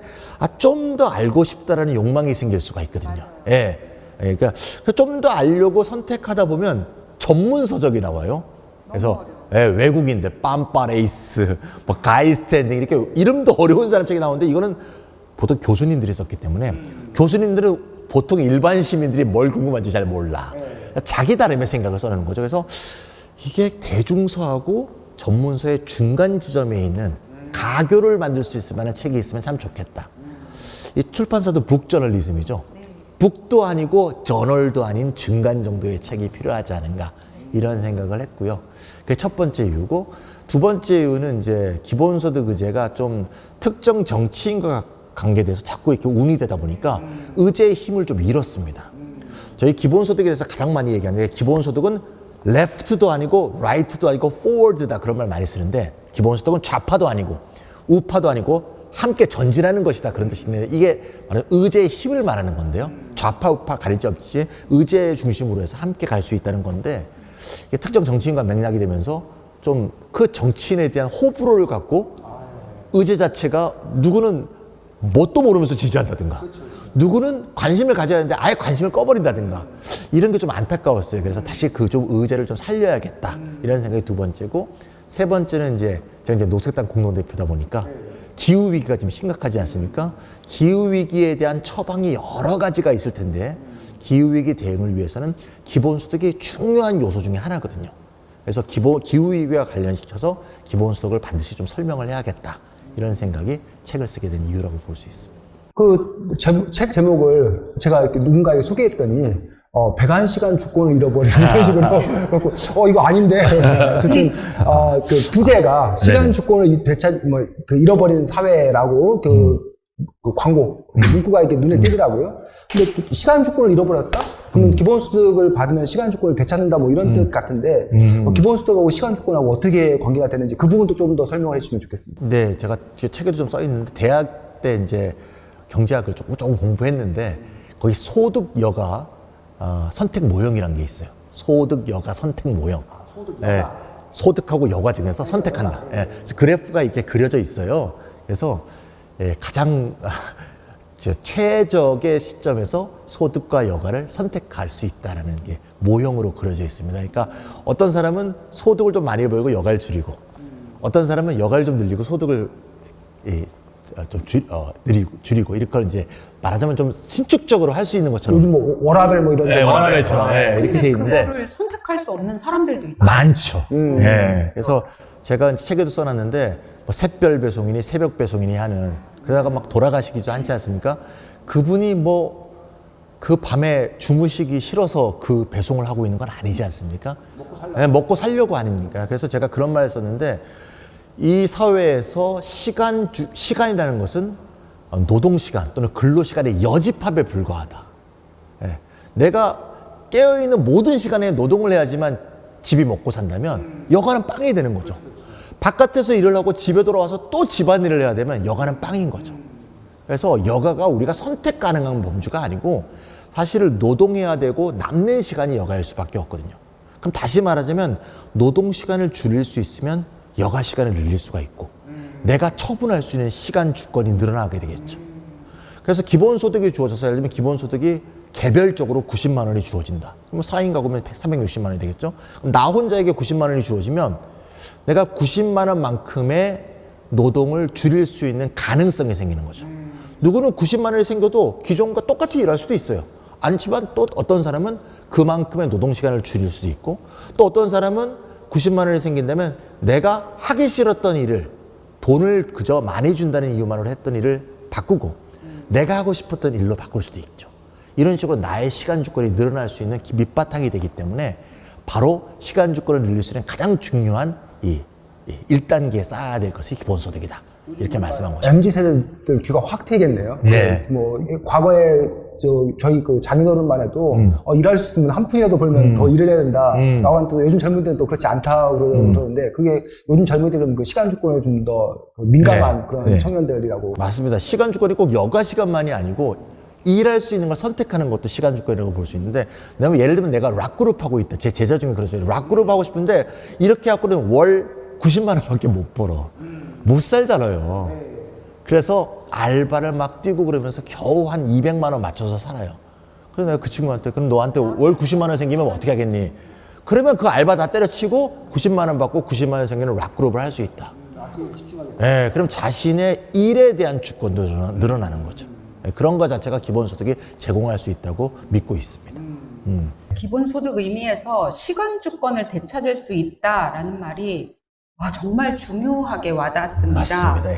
좀 더 알고 싶다라는 욕망이 생길 수가 있거든요. 예. 그러니까 좀 더 알려고 선택하다 보면 전문서적이 나와요. 그래서 외국인들 빰빠레이스, 뭐 가이스탠딩 이렇게 이름도 어려운 사람 책이 나오는데 이거는 보통 교수님들이 썼기 때문에 교수님들은 보통 일반 시민들이 뭘 궁금한지 잘 몰라. 자기 나름의 생각을 써내는 거죠. 그래서 이게 대중서하고 전문서의 중간 지점에 있는 가교를 만들 수 있을 만한 책이 있으면 참 좋겠다. 이 출판사도 북저널리즘이죠. 북도 아니고 저널도 아닌 중간 정도의 책이 필요하지 않은가 이런 생각을 했고요. 그게 첫 번째 이유고, 두 번째 이유는 이제 기본소득 의제가 좀 특정 정치인과 관계돼서 자꾸 이렇게 운이 되다 보니까 의제의 힘을 좀 잃었습니다. 저희 기본소득에 대해서 가장 많이 얘기하는 게 기본소득은 left도 아니고 right도 아니고 forward다 그런 말 많이 쓰는데, 기본소득은 좌파도 아니고 우파도 아니고 함께 전진하는 것이다 그런 뜻인데, 이게 바로 의제의 힘을 말하는 건데요. 좌파 우파 가릴 것 없이 의제 중심으로 해서 함께 갈 수 있다는 건데, 이게 특정 정치인과 맥락이 되면서 좀 그 정치인에 대한 호불호를 갖고 의제 자체가 누구는 뭣도 모르면서 지지한다든가 누구는 관심을 가져야 하는데 아예 관심을 꺼버린다든가 이런 게 좀 안타까웠어요. 그래서 다시 그 좀 의제를 좀 살려야겠다 이런 생각이 두 번째고, 세 번째는 이제 제가 이제 녹색당 공동대표다 보니까 기후 위기가 지금 심각하지 않습니까? 기후 위기에 대한 처방이 여러 가지가 있을 텐데 기후 위기 대응을 위해서는 기본소득이 중요한 요소 중에 하나거든요. 그래서 기후 위기와 관련시켜서 기본소득을 반드시 좀 설명을 해야겠다 이런 생각이 책을 쓰게 된 이유라고 볼 수 있습니다. 책 제목을 제가 이렇게 누군가에게 소개했더니 101시간 주권을 잃어버린 이런 식으로 그래서 이거 아닌데 어쨌든 그 부제가 시간 주권을 잃어버린 사회라고 그 광고 문구가 이렇게 눈에 띄더라고요. 근데 또 시간 주권을 잃어버렸다? 그러면 기본소득을 받으면 시간 주권을 되찾는다 뭐 이런 뜻 같은데 기본소득하고 시간 주권하고 어떻게 관계가 되는지 그 부분도 좀 더 설명을 해주시면 좋겠습니다. 네, 제가 책에도 좀 써 있는데 대학 때 이제 경제학을 조금 공부했는데 거기 소득 여가 선택 모형이라는 게 있어요. 소득 여가 선택 모형. 소득하고 여가 중에서 선택한다. 그래서 그래프가 이렇게 그려져 있어요. 그래서 가장 최적의 시점에서 소득과 여가를 선택할 수 있다는 게 모형으로 그려져 있습니다. 그러니까 어떤 사람은 소득을 좀 많이 벌고 여가를 줄이고, 어떤 사람은 여가를 좀 늘리고 소득을 좀 줄이고 이렇게 이제 말하자면 좀 신축적으로 할 수 있는 것처럼. 요즘 뭐 워라벨 뭐 이런 워라벨처럼 이렇게 돼 있는데 그거를 선택할 수 없는 사람들도 있고 많죠. 그래서 제가 책에도 써놨는데 뭐 샛별 배송이니 새벽 배송이니 하는, 그러다가 막 돌아가시기도 하지 않습니까? 그분이 뭐 그 밤에 주무시기 싫어서 그 배송을 하고 있는 건 아니지 않습니까? 먹고 살려고 아닙니까? 그래서 제가 그런 말을 썼는데, 이 사회에서 시간이라는 것은 노동시간 또는 근로시간의 여집합에 불과하다. 내가 깨어있는 모든 시간에 노동을 해야지만 집이 먹고 산다면 여가는 빵이 되는 거죠. 바깥에서 일을 하고 집에 돌아와서 또 집안일을 해야 되면 여가는 빵인 거죠. 그래서 여가가 우리가 선택 가능한 범주가 아니고 사실은 노동해야 되고 남는 시간이 여가일 수밖에 없거든요. 그럼 다시 말하자면 노동 시간을 줄일 수 있으면 여가 시간을 늘릴 수가 있고 내가 처분할 수 있는 시간 주권이 늘어나게 되겠죠. 그래서 기본소득이 주어져서 예를 들면 기본소득이 개별적으로 90만 원이 주어진다. 그럼 4인 가구면 360만 원이 되겠죠. 그럼 나 혼자에게 90만 원이 주어지면 내가 90만 원만큼의 노동을 줄일 수 있는 가능성이 생기는 거죠. 누구는 90만 원이 생겨도 기존과 똑같이 일할 수도 있어요. 아니지만 또 어떤 사람은 그만큼의 노동 시간을 줄일 수도 있고 또 어떤 사람은 90만 원이 생긴다면 내가 하기 싫었던 일을 돈을 그저 많이 준다는 이유만으로 했던 일을 바꾸고 내가 하고 싶었던 일로 바꿀 수도 있죠. 이런 식으로 나의 시간 주권이 늘어날 수 있는 밑바탕이 되기 때문에 바로 시간 주권을 늘릴 수 있는 가장 중요한 이 1단계에 쌓아야 될 것이 기본소득이다. 이렇게 말씀한 거죠. MZ 세대들 귀가 확 트이겠네요. 네. 뭐 과거에 저희 그 장인어른만 해도 일할 수 있으면 한 푼이라도 벌면 더 일을 해야 된다. 라고 하는 또 요즘 젊은이들은 또 그렇지 않다고 그러는데 그게 요즘 젊은이들은 그 시간 주권에 좀 더 민감한 네. 그런 네. 청년들이라고. 맞습니다. 시간 주권이 꼭 여가 시간만이 아니고 일할 수 있는 걸 선택하는 것도 시간 주권이라고 볼 수 있는데 왜냐면 예를 들면 내가 락그룹 하고 있다. 제 제자 중에 그러죠. 락그룹 하고 싶은데 이렇게 갖고는 월 90만 원밖에 못 벌어. 못 살잖아요. 그래서 알바를 막 뛰고 그러면서 겨우 한 200만 원 맞춰서 살아요. 그래서 내가 그 친구한테 그럼 너한테 월 90만 원 생기면 어떻게 하겠니? 그러면 그 알바 다 때려치고 90만 원 받고 90만 원 생기는 락그룹을 할 수 있다. 네, 그럼 자신의 일에 대한 주권도 늘어나는 거죠. 네, 그런 것 자체가 기본소득이 제공할 수 있다고 믿고 있습니다. 기본소득 의미에서 시간 주권을 되찾을 수 있다라는 말이 정말 중요하게 와닿습니다. 맞습니다. 예.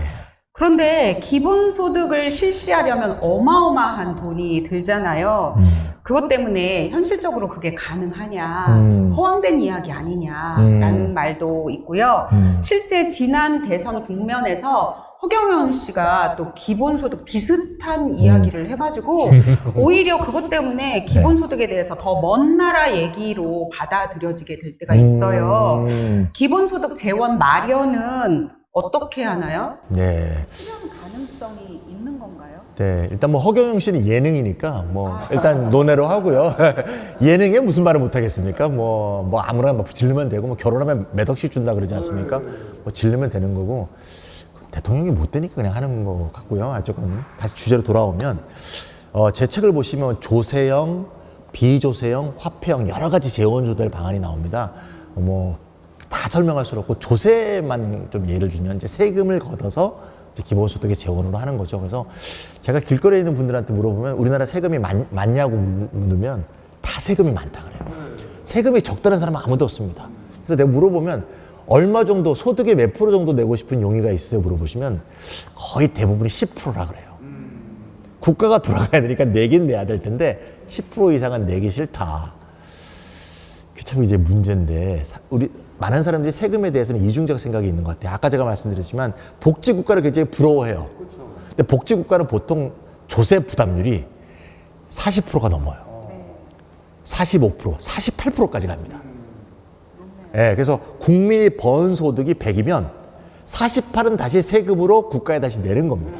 그런데 기본소득을 실시하려면 어마어마한 돈이 들잖아요. 그것 때문에 현실적으로 그게 가능하냐, 허황된 이야기 아니냐라는 말도 있고요. 실제 지난 대선 국면에서 허경영 씨가 또 기본소득 비슷한 이야기를 해가지고 오히려 그것 때문에 기본소득에 대해서 더 먼 나라 얘기로 받아들여지게 될 때가 있어요. 기본소득 재원 마련은 어떻게 하나요? 네. 실현 가능성이 있는 건가요? 네, 일단 뭐 허경영 씨는 예능이니까 뭐 일단 논외로 하고요. 예능에 무슨 말을 못 하겠습니까? 뭐 아무나 뭐 질르면 되고 뭐 결혼하면 몇 억씩 준다 그러지 않습니까? 뭐 질르면 되는 거고 대통령이 못 되니까 그냥 하는 것 같고요. 어쨌건 다시 주제로 돌아오면 제 책을 보시면 조세형, 비조세형, 화폐형 여러 가지 재원 조달 방안이 나옵니다. 뭐 다 설명할 수 없고 조세만 좀 예를 들면 이제 세금을 걷어서 이제 기본소득의 재원으로 하는 거죠. 그래서 제가 길거리에 있는 분들한테 물어보면 우리나라 세금이 많냐고 묻으면 다 세금이 많다 그래요. 세금이 적다는 사람은 아무도 없습니다. 그래서 내가 물어보면 얼마 정도 소득의 몇 프로 정도 내고 싶은 용의가 있어요 물어보시면 거의 대부분이 10%라 그래요. 국가가 돌아가야 되니까 내긴 내야 될 텐데 10% 이상은 내기 싫다. 그게 참 이제 문제인데 우리 많은 사람들이 세금에 대해서는 이중적 생각이 있는 것 같아요. 아까 제가 말씀드렸지만 복지국가를 굉장히 부러워해요. 근데 복지국가는 보통 조세 부담률이 40%가 넘어요. 45%, 48%까지 갑니다. 네, 그래서 국민이 번 소득이 100이면 48은 다시 세금으로 국가에 다시 내는 겁니다.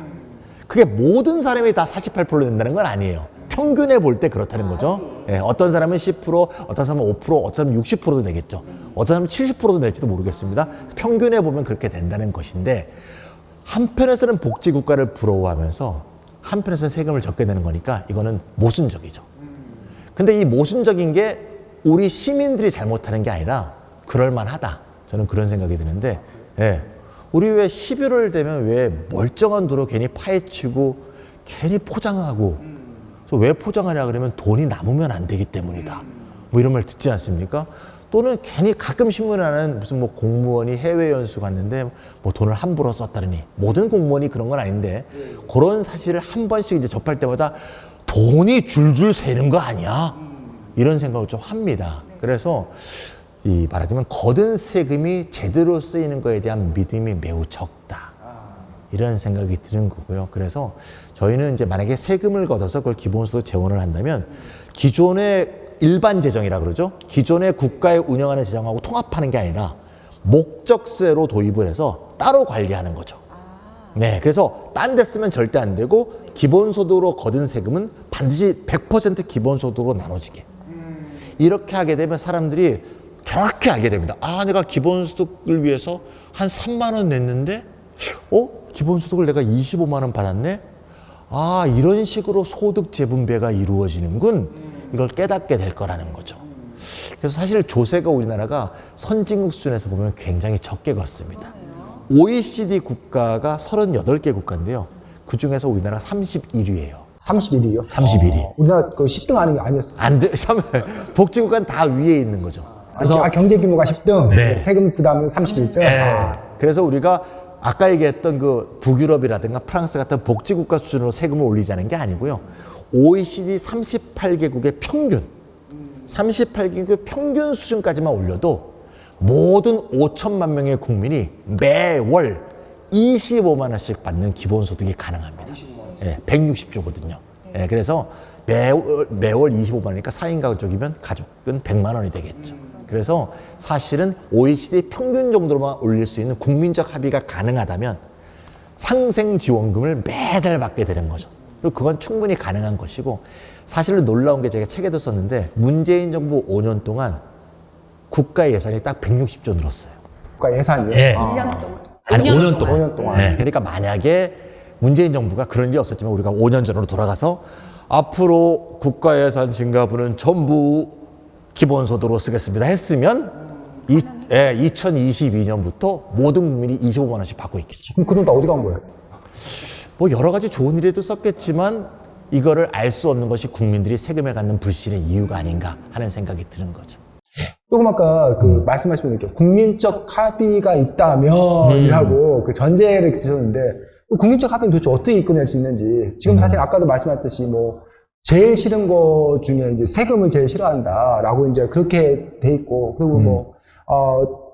그게 모든 사람이 다 48% 낸다는 건 아니에요. 평균에 볼 때 그렇다는 거죠. 예, 어떤 사람은 10%, 어떤 사람은 5%, 어떤 사람은 60%도 내겠죠. 어떤 사람은 70%도 낼지도 모르겠습니다. 평균에 보면 그렇게 된다는 것인데 한편에서는 복지국가를 부러워하면서 한편에서는 세금을 적게 내는 거니까 이거는 모순적이죠. 근데 이 모순적인 게 우리 시민들이 잘못하는 게 아니라 그럴만하다. 저는 그런 생각이 드는데 예, 우리 왜 12월 되면 왜 멀쩡한 도로 괜히 파헤치고 괜히 포장하고 그래서 왜 포장하냐 그러면 돈이 남으면 안 되기 때문이다. 뭐 이런 말 듣지 않습니까? 또는 괜히 가끔 신문에 나는 무슨 뭐 공무원이 해외 연수 갔는데 뭐 돈을 함부로 썼다느니 모든 공무원이 그런 건 아닌데 그런 사실을 한 번씩 이제 접할 때마다 돈이 줄줄 새는 거 아니야? 이런 생각을 좀 합니다. 그래서 이 말하자면 거둔 세금이 제대로 쓰이는 거에 대한 믿음이 매우 적다. 이런 생각이 드는 거고요. 그래서 저희는 이제 만약에 세금을 걷어서 그걸 기본소득 재원을 한다면 기존의 일반 재정이라 그러죠. 기존의 국가에 운영하는 재정하고 통합하는 게 아니라 목적세로 도입을 해서 따로 관리하는 거죠. 네, 그래서 딴 데 쓰면 절대 안 되고 기본소득으로 거둔 세금은 반드시 100% 기본소득으로 나눠지게. 이렇게 하게 되면 사람들이 정확히 알게 됩니다. 아, 내가 기본소득을 위해서 한 3만 원 냈는데, 기본소득을 내가 25만 원 받았네? 아, 이런 식으로 소득 재분배가 이루어지는군. 이걸 깨닫게 될 거라는 거죠. 그래서 사실 조세가 우리나라가 선진국 수준에서 보면 굉장히 적게 걷습니다. OECD 국가가 38개 국가인데요. 그 중에서 우리나라 31위예요. 31위요? 31위. 우리나라 그 10등 아니었어요? 안 돼. 복지국가는 다 위에 있는 거죠. 그래서 경제 규모가 10등, 네. 세금 부담은 31등. 네. 그래서 우리가 아까 얘기했던 그 북유럽이라든가 프랑스 같은 복지국가 수준으로 세금을 올리자는 게 아니고요. OECD 38개국의 평균, 38개국의 평균 수준까지만 올려도 모든 5천만 명의 국민이 매월 25만 원씩 받는 기본소득이 가능합니다. 예, 160조거든요. 예, 그래서 매월 25만 원이니까 4인 가족이면 가족은 100만 원이 되겠죠. 그래서 사실은 OECD 평균 정도로만 올릴 수 있는 국민적 합의가 가능하다면 상생지원금을 매달 받게 되는 거죠. 그리고 그건 충분히 가능한 것이고, 사실은 놀라운 게 제가 책에도 썼는데 문재인 정부 5년 동안 국가 예산이 딱 160조 늘었어요. 국가 예산이요? 예. 1년 동안. 아니, 5년 동안. 5년 동안. 네, 그러니까 만약에 문재인 정부가 그런 일이 없었지만 우리가 5년 전으로 돌아가서 앞으로 국가 예산 증가분은 전부 기본소득으로 쓰겠습니다 했으면 2022년부터 모든 국민이 25만 원씩 받고 있겠죠. 그럼 그 돈 다 어디 간 거예요? 뭐 여러 가지 좋은 일에도 썼겠지만 이거를 알 수 없는 것이 국민들이 세금에 갖는 불신의 이유가 아닌가 하는 생각이 드는 거죠. 조금 아까 그 말씀하신 이렇게 국민적 합의가 있다면 이라고 그 전제를 드셨는데, 국민적 합의는 도대체 어떻게 이끌어낼 수 있는지, 지금 사실 아까도 말씀하셨듯이 뭐 제일 싫은 거 중에 이제 세금을 제일 싫어한다라고 이제 그렇게 돼 있고, 그리고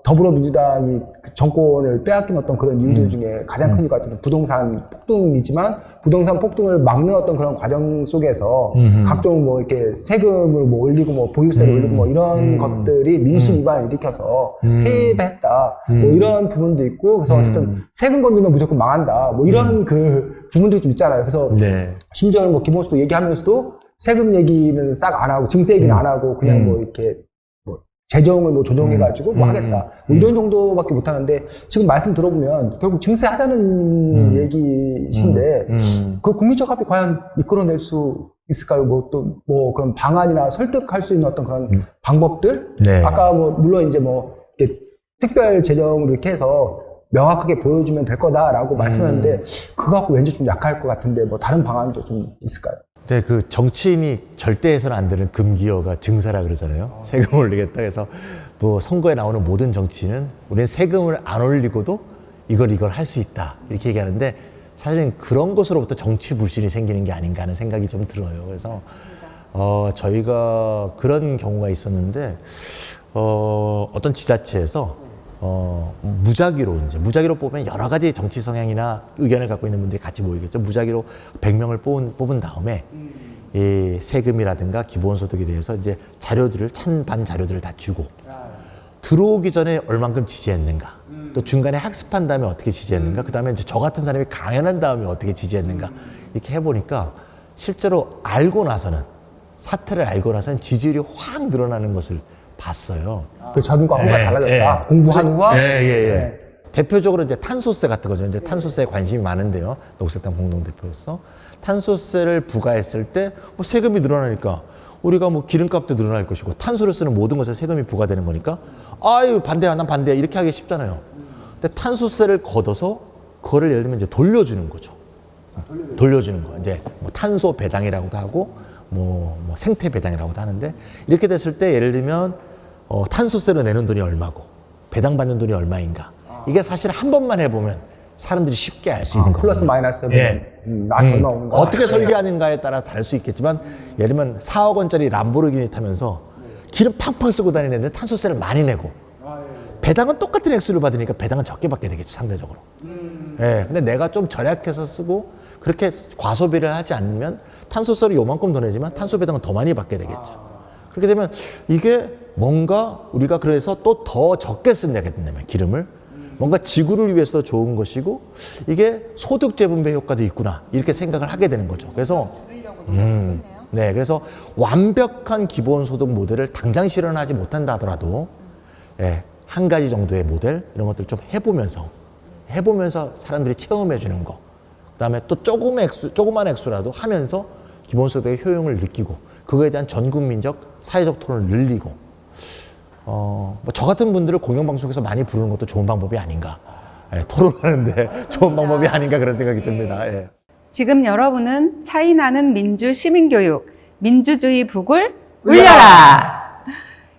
더불어민주당이 정권을 빼앗긴 어떤 그런 이유들 중에 가장 큰 이유가 어떤 부동산 폭등이지만, 부동산 폭등을 막는 어떤 그런 과정 속에서 각종 뭐 이렇게 세금을 뭐 올리고 뭐 보유세를 올리고 뭐 이런 것들이 민심 위반을 일으켜서 폐배했다. 뭐 이런 부분도 있고, 그래서 어쨌든 세금 건들면 무조건 망한다. 뭐 이런 그 부분들이 좀 있잖아요. 그래서 네. 심지어는 뭐 기본소득 얘기하면서도 세금 얘기는 싹 안 하고, 증세 얘기는 안 하고, 그냥 뭐 이렇게 재정을 뭐 조정해가지고 뭐 하겠다. 뭐 이런 정도밖에 못 하는데, 지금 말씀 들어보면 결국 증세하자는 얘기신데, 그 국민적 합의 과연 이끌어낼 수 있을까요? 뭐 또 뭐 그런 방안이나 설득할 수 있는 어떤 그런 방법들? 네. 아까 뭐 물론 이제 뭐 이렇게 특별 재정으로 이렇게 해서 명확하게 보여주면 될 거다라고 말씀하셨는데, 그거 갖고 왠지 좀 약할 것 같은데, 뭐 다른 방안도 좀 있을까요? 네, 그 정치인이 절대 해서는 안 되는 금기어가 증세라 그러잖아요. 세금 올리겠다 해서 뭐 선거에 나오는 모든 정치인은 우리는 세금을 안 올리고도 이걸 할 수 있다 이렇게 얘기하는데, 사실은 그런 것으로부터 정치 불신이 생기는 게 아닌가 하는 생각이 좀 들어요. 그래서 저희가 그런 경우가 있었는데, 어떤 지자체에서 무작위로 뽑으면 여러 가지 정치 성향이나 의견을 갖고 있는 분들이 같이 모이겠죠. 무작위로 100명을 뽑은 다음에 이 세금이라든가 기본소득에 대해서 이제 자료들을, 찬반 자료들을 다 주고, 들어오기 전에 얼만큼 지지했는가, 또 중간에 학습한 다음에 어떻게 지지했는가, 그 다음에 이제 저 같은 사람이 강연한 다음에 어떻게 지지했는가, 이렇게 해보니까 실제로 사태를 알고 나서는 지지율이 확 늘어나는 것을 봤어요. 그 전과 후가 달라졌다. 공부한 후와. 네. 대표적으로 이제 탄소세 같은 거죠. 이제 탄소세에 관심이 많은데요. 녹색당 공동대표로서 탄소세를 부과했을 때 뭐 세금이 늘어나니까 우리가 뭐 기름값도 늘어날 것이고 탄소를 쓰는 모든 것에 세금이 부과되는 거니까 아유 반대야, 난 반대야 이렇게 하기 쉽잖아요. 근데 탄소세를 걷어서 그거를 예를 들면 이제 돌려주는 거죠. 돌려주는 거. 이제 뭐 탄소 배당이라고도 하고 뭐 생태 배당이라고도 하는데, 이렇게 됐을 때 예를 들면 탄소세로 내는 돈이 얼마고 배당받는 돈이 얼마인가, 이게 사실 한 번만 해보면 사람들이 쉽게 알 수 있는 거예요. 플러스 마이너스 나한테 얼마 오는가. 어떻게 설계하는가에 따라 다를 수 있겠지만, 예를 들면 4억 원짜리 람보르기니 타면서 기름 팡팡 쓰고 다니는데 탄소세를 많이 내고 배당은 똑같은 액수를 받으니까 배당은 적게 받게 되겠죠, 상대적으로. 근데 내가 좀 절약해서 쓰고 그렇게 과소비를 하지 않으면 탄소세를 요만큼 더 내지만 탄소 배당은 더 많이 받게 되겠죠. 그렇게 되면 이게 뭔가 우리가 그래서 또 더 적게 쓴다게 된다면 기름을 뭔가 지구를 위해서 좋은 것이고, 이게 소득 재분배 효과도 있구나 이렇게 생각을 하게 되는 거죠. 그래서 그래서 완벽한 기본소득 모델을 당장 실현하지 못한다 하더라도 예, 한 가지 정도의 모델 이런 것들 좀 해보면서 사람들이 체험해 주는 거. 그다음에 또 조그만 액수라도 하면서 기본소득의 효용을 느끼고 그거에 대한 전 국민적 사회적 토론을 늘리고 뭐 저 같은 분들을 공영방송에서 많이 부르는 것도 좋은 방법이 아닌가. 예, 토론하는데 좋은 방법이 아닌가 그런 생각이 듭니다. 예. 지금 여러분은 차이나는 민주 시민교육, 민주주의 북을 울려라!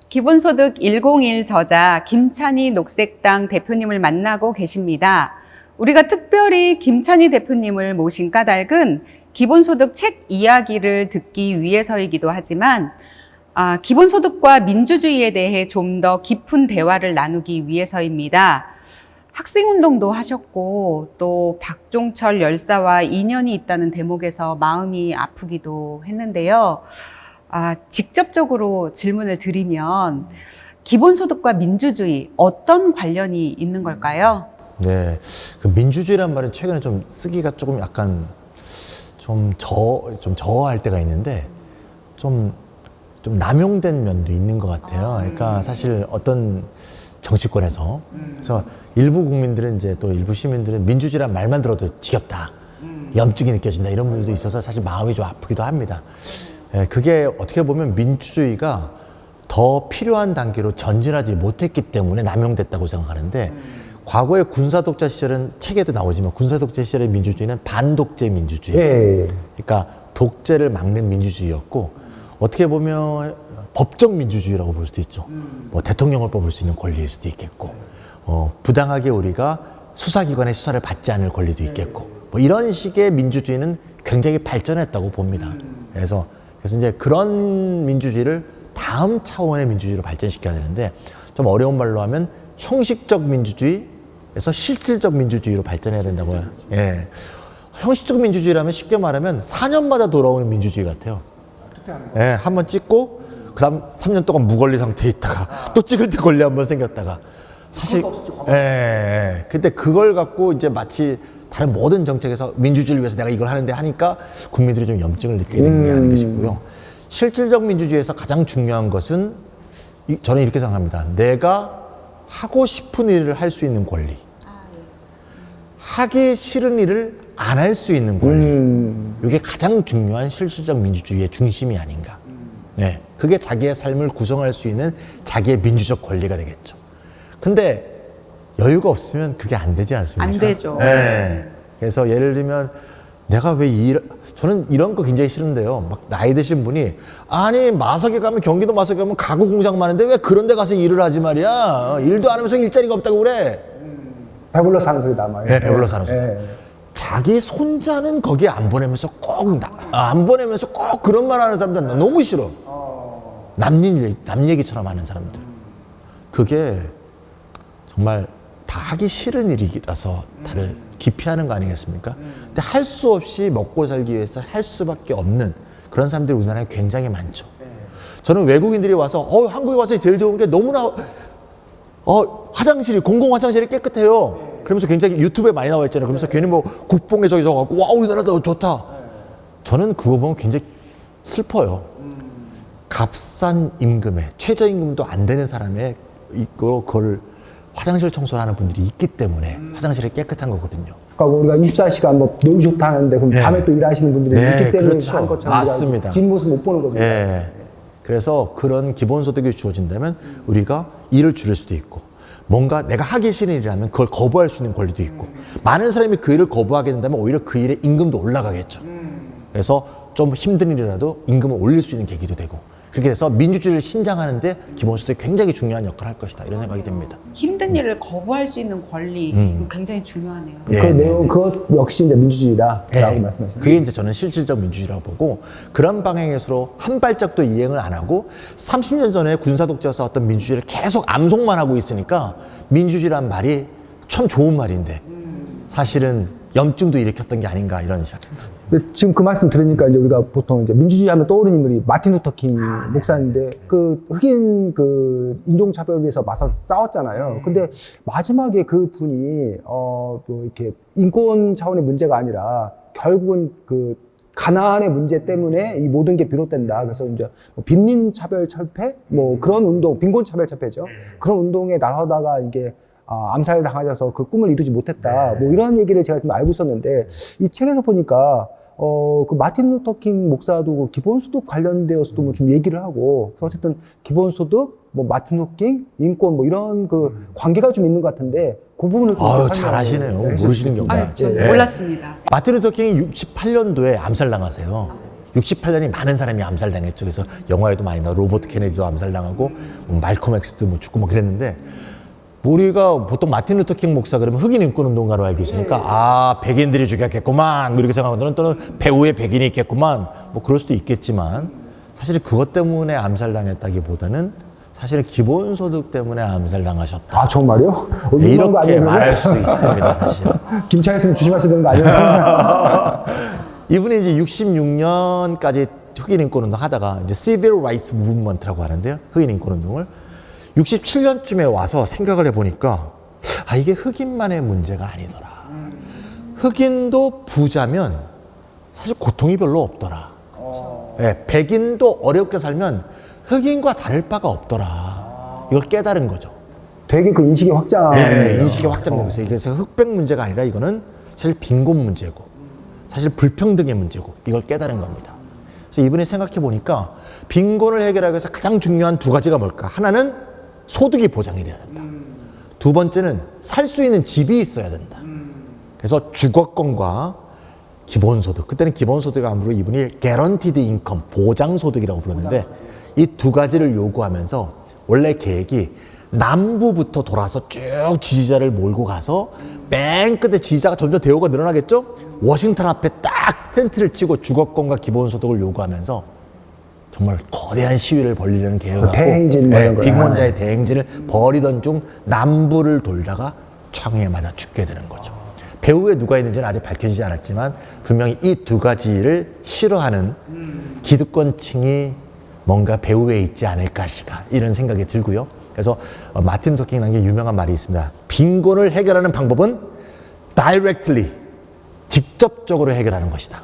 기본소득 101 저자 김찬희 녹색당 대표님을 만나고 계십니다. 우리가 특별히 김찬희 대표님을 모신 까닭은 기본소득 책 이야기를 듣기 위해서이기도 하지만 기본소득과 민주주의에 대해 좀 더 깊은 대화를 나누기 위해서입니다. 학생운동도 하셨고 또 박종철 열사와 인연이 있다는 대목에서 마음이 아프기도 했는데요. 직접적으로 질문을 드리면 기본소득과 민주주의 어떤 관련이 있는 걸까요? 네, 그 민주주의란 말은 최근에 좀 쓰기가 조금 약간 좀 저어할 때가 있는데 좀 남용된 면도 있는 것 같아요. 그러니까 사실 어떤 정치권에서 그래서 일부 국민들은 이제 또 일부 시민들은 민주주의란 말만 들어도 지겹다, 염증이 느껴진다 이런 분들도 있어서 사실 마음이 좀 아프기도 합니다. 예, 그게 어떻게 보면 민주주의가 더 필요한 단계로 전진하지 못했기 때문에 남용됐다고 생각하는데 과거의 군사독재 시절은 책에도 나오지만 군사독재 시절의 민주주의는 반독재 민주주의. 예. 그러니까 독재를 막는 민주주의였고 어떻게 보면 법적 민주주의라고 볼 수도 있죠. 뭐 대통령을 뽑을 수 있는 권리일 수도 있겠고 부당하게 우리가 수사기관의 수사를 받지 않을 권리도 있겠고 뭐 이런 식의 민주주의는 굉장히 발전했다고 봅니다. 그래서 이제 그런 민주주의를 다음 차원의 민주주의로 발전시켜야 되는데 좀 어려운 말로 하면 형식적 민주주의에서 실질적 민주주의로 발전해야 된다고요. 예. 형식적 민주주의라면 쉽게 말하면 4년마다 돌아오는 민주주의 같아요. 예, 한번 찍고 그다음 3년 동안 무권리 상태에 있다가 또 찍을 때 권리 한번 생겼다가 사실 예. 근데 그걸 갖고 이제 마치 다른 모든 정책에서 민주주의를 위해서 내가 이걸 하는데 하니까 국민들이 좀 염증을 느끼게 되는 게 아닌 것이고요. 실질적 민주주의에서 가장 중요한 것은 저는 이렇게 생각합니다. 내가 하고 싶은 일을 할 수 있는 권리. 하기 싫은 일을 안 할 수 있는 권리. 이게 가장 중요한 실질적 민주주의의 중심이 아닌가. 네, 그게 자기의 삶을 구성할 수 있는 자기의 민주적 권리가 되겠죠. 근데 여유가 없으면 그게 안 되지 않습니까? 안 되죠. 네. 그래서 예를 들면 내가 왜 저는 이런 거 굉장히 싫은데요. 막 나이 드신 분이 아니 마석에 가면 경기도 마석에 가면 가구 공장 많은데 왜 그런 데 가서 일을 하지 말이야. 일도 안 하면서 일자리가 없다고 그래. 배불러 사는 소리 남아요. 네, 배불러 사는 소리. 예. 자기 손자는 거기에 안 보내면서 안 보내면서 꼭 그런 말 하는 사람들 나 너무 싫어. 남 얘기처럼 하는 사람들. 그게 정말 다 하기 싫은 일이라서 다들 기피하는 거 아니겠습니까? 근데 할 수 없이 먹고 살기 위해서 할 수밖에 없는 그런 사람들이 우리나라에 굉장히 많죠. 저는 외국인들이 와서 한국에 와서 제일 좋은 게 너무나 화장실이 공공 화장실이 깨끗해요. 그러면서 굉장히 유튜브에 많이 나와 있잖아요. 그러면서 괜히 뭐 국뽕에 저기 저가고 와 우리나라 더 좋다. 저는 그거 보면 굉장히 슬퍼요. 값싼 임금에 최저임금도 안 되는 사람의 그걸 화장실 청소를 하는 분들이 있기 때문에 화장실이 깨끗한 거거든요. 그러니까 우리가 24시간 뭐 너무 좋다는데 그럼 밤에 또 일하시는 분들이 있기 때문에 그렇죠. 한 것처럼 맞습니다. 뒷모습 못 보는 거죠. 그래서 그런 기본소득이 주어진다면 우리가 일을 줄일 수도 있고 뭔가 내가 하기 싫은 일이라면 그걸 거부할 수 있는 권리도 있고 많은 사람이 그 일을 거부하게 된다면 오히려 그 일의 임금도 올라가겠죠. 그래서 좀 힘든 일이라도 임금을 올릴 수 있는 계기도 되고 그렇게 해서 민주주의를 신장하는데 기본소득이 굉장히 중요한 역할을 할 것이다 이런 생각이 듭니다. 힘든 일을 거부할 수 있는 권리 이거 굉장히 중요하네요. 그 내용 그것 역시 이제 민주주의다라고 말씀하시는 그게 이제 저는 실질적 민주주의라고 보고 그런 방향에서 한 발짝도 이행을 안 하고 30년 전에 군사독재에서 어떤 민주주의를 계속 암송만 하고 있으니까 민주주의란 말이 참 좋은 말인데 사실은 염증도 일으켰던 게 아닌가 이런 시각. 지금 그 말씀 들으니까 이제 우리가 보통 이제 민주주의 하면 떠오르는 인물이 마틴 루터 킹 목사인데 그 흑인 그 인종차별을 위해서 맞서 싸웠잖아요. 근데 마지막에 그 분이 뭐 이렇게 인권 차원의 문제가 아니라 결국은 그 가난의 문제 때문에 이 모든 게 비롯된다. 그래서 이제 빈민차별철폐, 뭐 그런 운동, 빈곤차별철폐죠. 그런 운동에 나서다가 이게 암살당하셔서 그 꿈을 이루지 못했다. 뭐 이런 얘기를 제가 좀 알고 있었는데 이 책에서 보니까 그 마틴 루터킹 목사도 그 기본소득 관련되어서도 뭐 좀 얘기를 하고, 어쨌든 기본소득, 뭐 마틴 루터킹, 인권 뭐 이런 그 관계가 좀 있는 것 같은데 그 부분을 좀 아유, 잘 아시네요. 모르시는 경우가. 아, 저 예. 몰랐습니다. 마틴 루터 킹이 68년도에 암살당하세요. 68년이 많은 사람이 암살당했죠. 그래서 영화에도 많이 나와. 로버트 케네디도 암살당하고 말콤 엑스도 뭐 죽고 뭐 그랬는데, 우리가 보통 마틴 루터 킹 목사 그러면 흑인 인권 운동가로 알고 있으니까 백인들이 죽였겠구만 이렇게 생각하거나 또는 배우의 백인이 있겠구만 뭐 그럴 수도 있겠지만, 사실 그것 때문에 암살당했다기보다는 사실은 기본소득 때문에 암살당하셨다. 아, 정말요? 이렇게 말할 수도 있습니다, 사실. 김창희 씨는 조심하셔야 되는 거 아니에요? 이분이 이제 66년까지 흑인 인권 운동 하다가 이제 Civil Rights Movement라고 하는데요. 흑인 인권 운동을 67년쯤에 와서 생각을 해보니까 이게 흑인만의 문제가 아니더라. 흑인도 부자면 사실 고통이 별로 없더라. 예, 백인도 어렵게 살면 흑인과 다를 바가 없더라. 이걸 깨달은 거죠. 되게 그 인식이 확장. 네, 인식이 확장되고 있어요. 그래서 흑백 문제가 아니라 이거는 사실 빈곤 문제고 사실 불평등의 문제고 이걸 깨달은 겁니다. 그래서 이분이 생각해 보니까 빈곤을 해결하기 위해서 가장 중요한 두 가지가 뭘까? 하나는 소득이 보장이 돼야 된다. 두 번째는 살 수 있는 집이 있어야 된다. 그래서 주거권과 기본소득. 그때는 기본소득이 아무로 이분이 guaranteed income, 보장소득이라고 불렀는데 이 두 가지를 요구하면서 원래 계획이 남부부터 돌아서 쭉 지지자를 몰고 가서 맨 끝에 지지자가 점점 대우가 늘어나겠죠? 워싱턴 앞에 딱 텐트를 치고 주거권과 기본소득을 요구하면서 정말 거대한 시위를 벌이려는 계획을 하고 대행진 뭐 이런 거야. 빈곤자의 대행진을 벌이던 중 남부를 돌다가 창에 맞아 죽게 되는 거죠. 배후에 누가 있는지는 아직 밝혀지지 않았지만 분명히 이 두 가지를 싫어하는 기득권층이 뭔가 배후에 있지 않을까시가 이런 생각이 들고요. 그래서 마틴 루터 킹이라는 게 유명한 말이 있습니다. 빈곤을 해결하는 방법은 directly, 직접적으로 해결하는 것이다.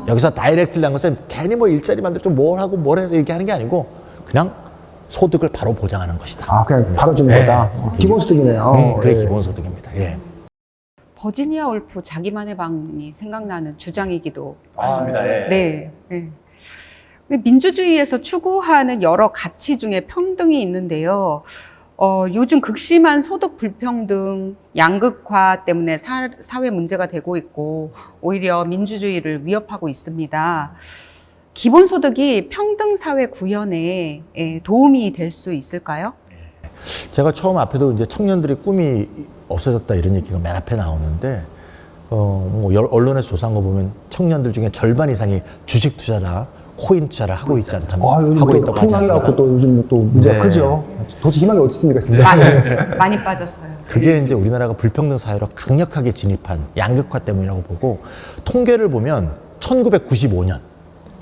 여기서 directly라는 것은 괜히 뭐 일자리 만들고 뭘 하고 뭘 해서 이렇게 하는 게 아니고 그냥 소득을 바로 보장하는 것이다. 그냥 바로 주는 거다. 기본소득이네요. 그게 기본소득입니다. 예. 버지니아 울프 자기만의 방이 생각나는 주장이기도 맞습니다. 예. 네. 네. 근데 민주주의에서 추구하는 여러 가치 중에 평등이 있는데요. 요즘 극심한 소득 불평등, 양극화 때문에 사회 문제가 되고 있고 오히려 민주주의를 위협하고 있습니다. 기본소득이 평등사회 구현에 도움이 될 수 있을까요? 제가 처음 앞에도 이제 청년들의 꿈이 없어졌다 이런 얘기가 맨 앞에 나오는데, 뭐 언론에서 조사한 거 보면 청년들 중에 절반 이상이 주식 투자나 코인 투자를 하고 있지 않습니까? 요즘 하고 또 있다고 하지 흥황해갖고 않습니까? 또 요즘 또 문제가 네. 크죠. 도대체 희망이 어디 있습니까, 진짜? 많이 빠졌어요. 그게 이제 우리나라가 불평등 사회로 강력하게 진입한 양극화 때문이라고 보고, 통계를 보면 1995년,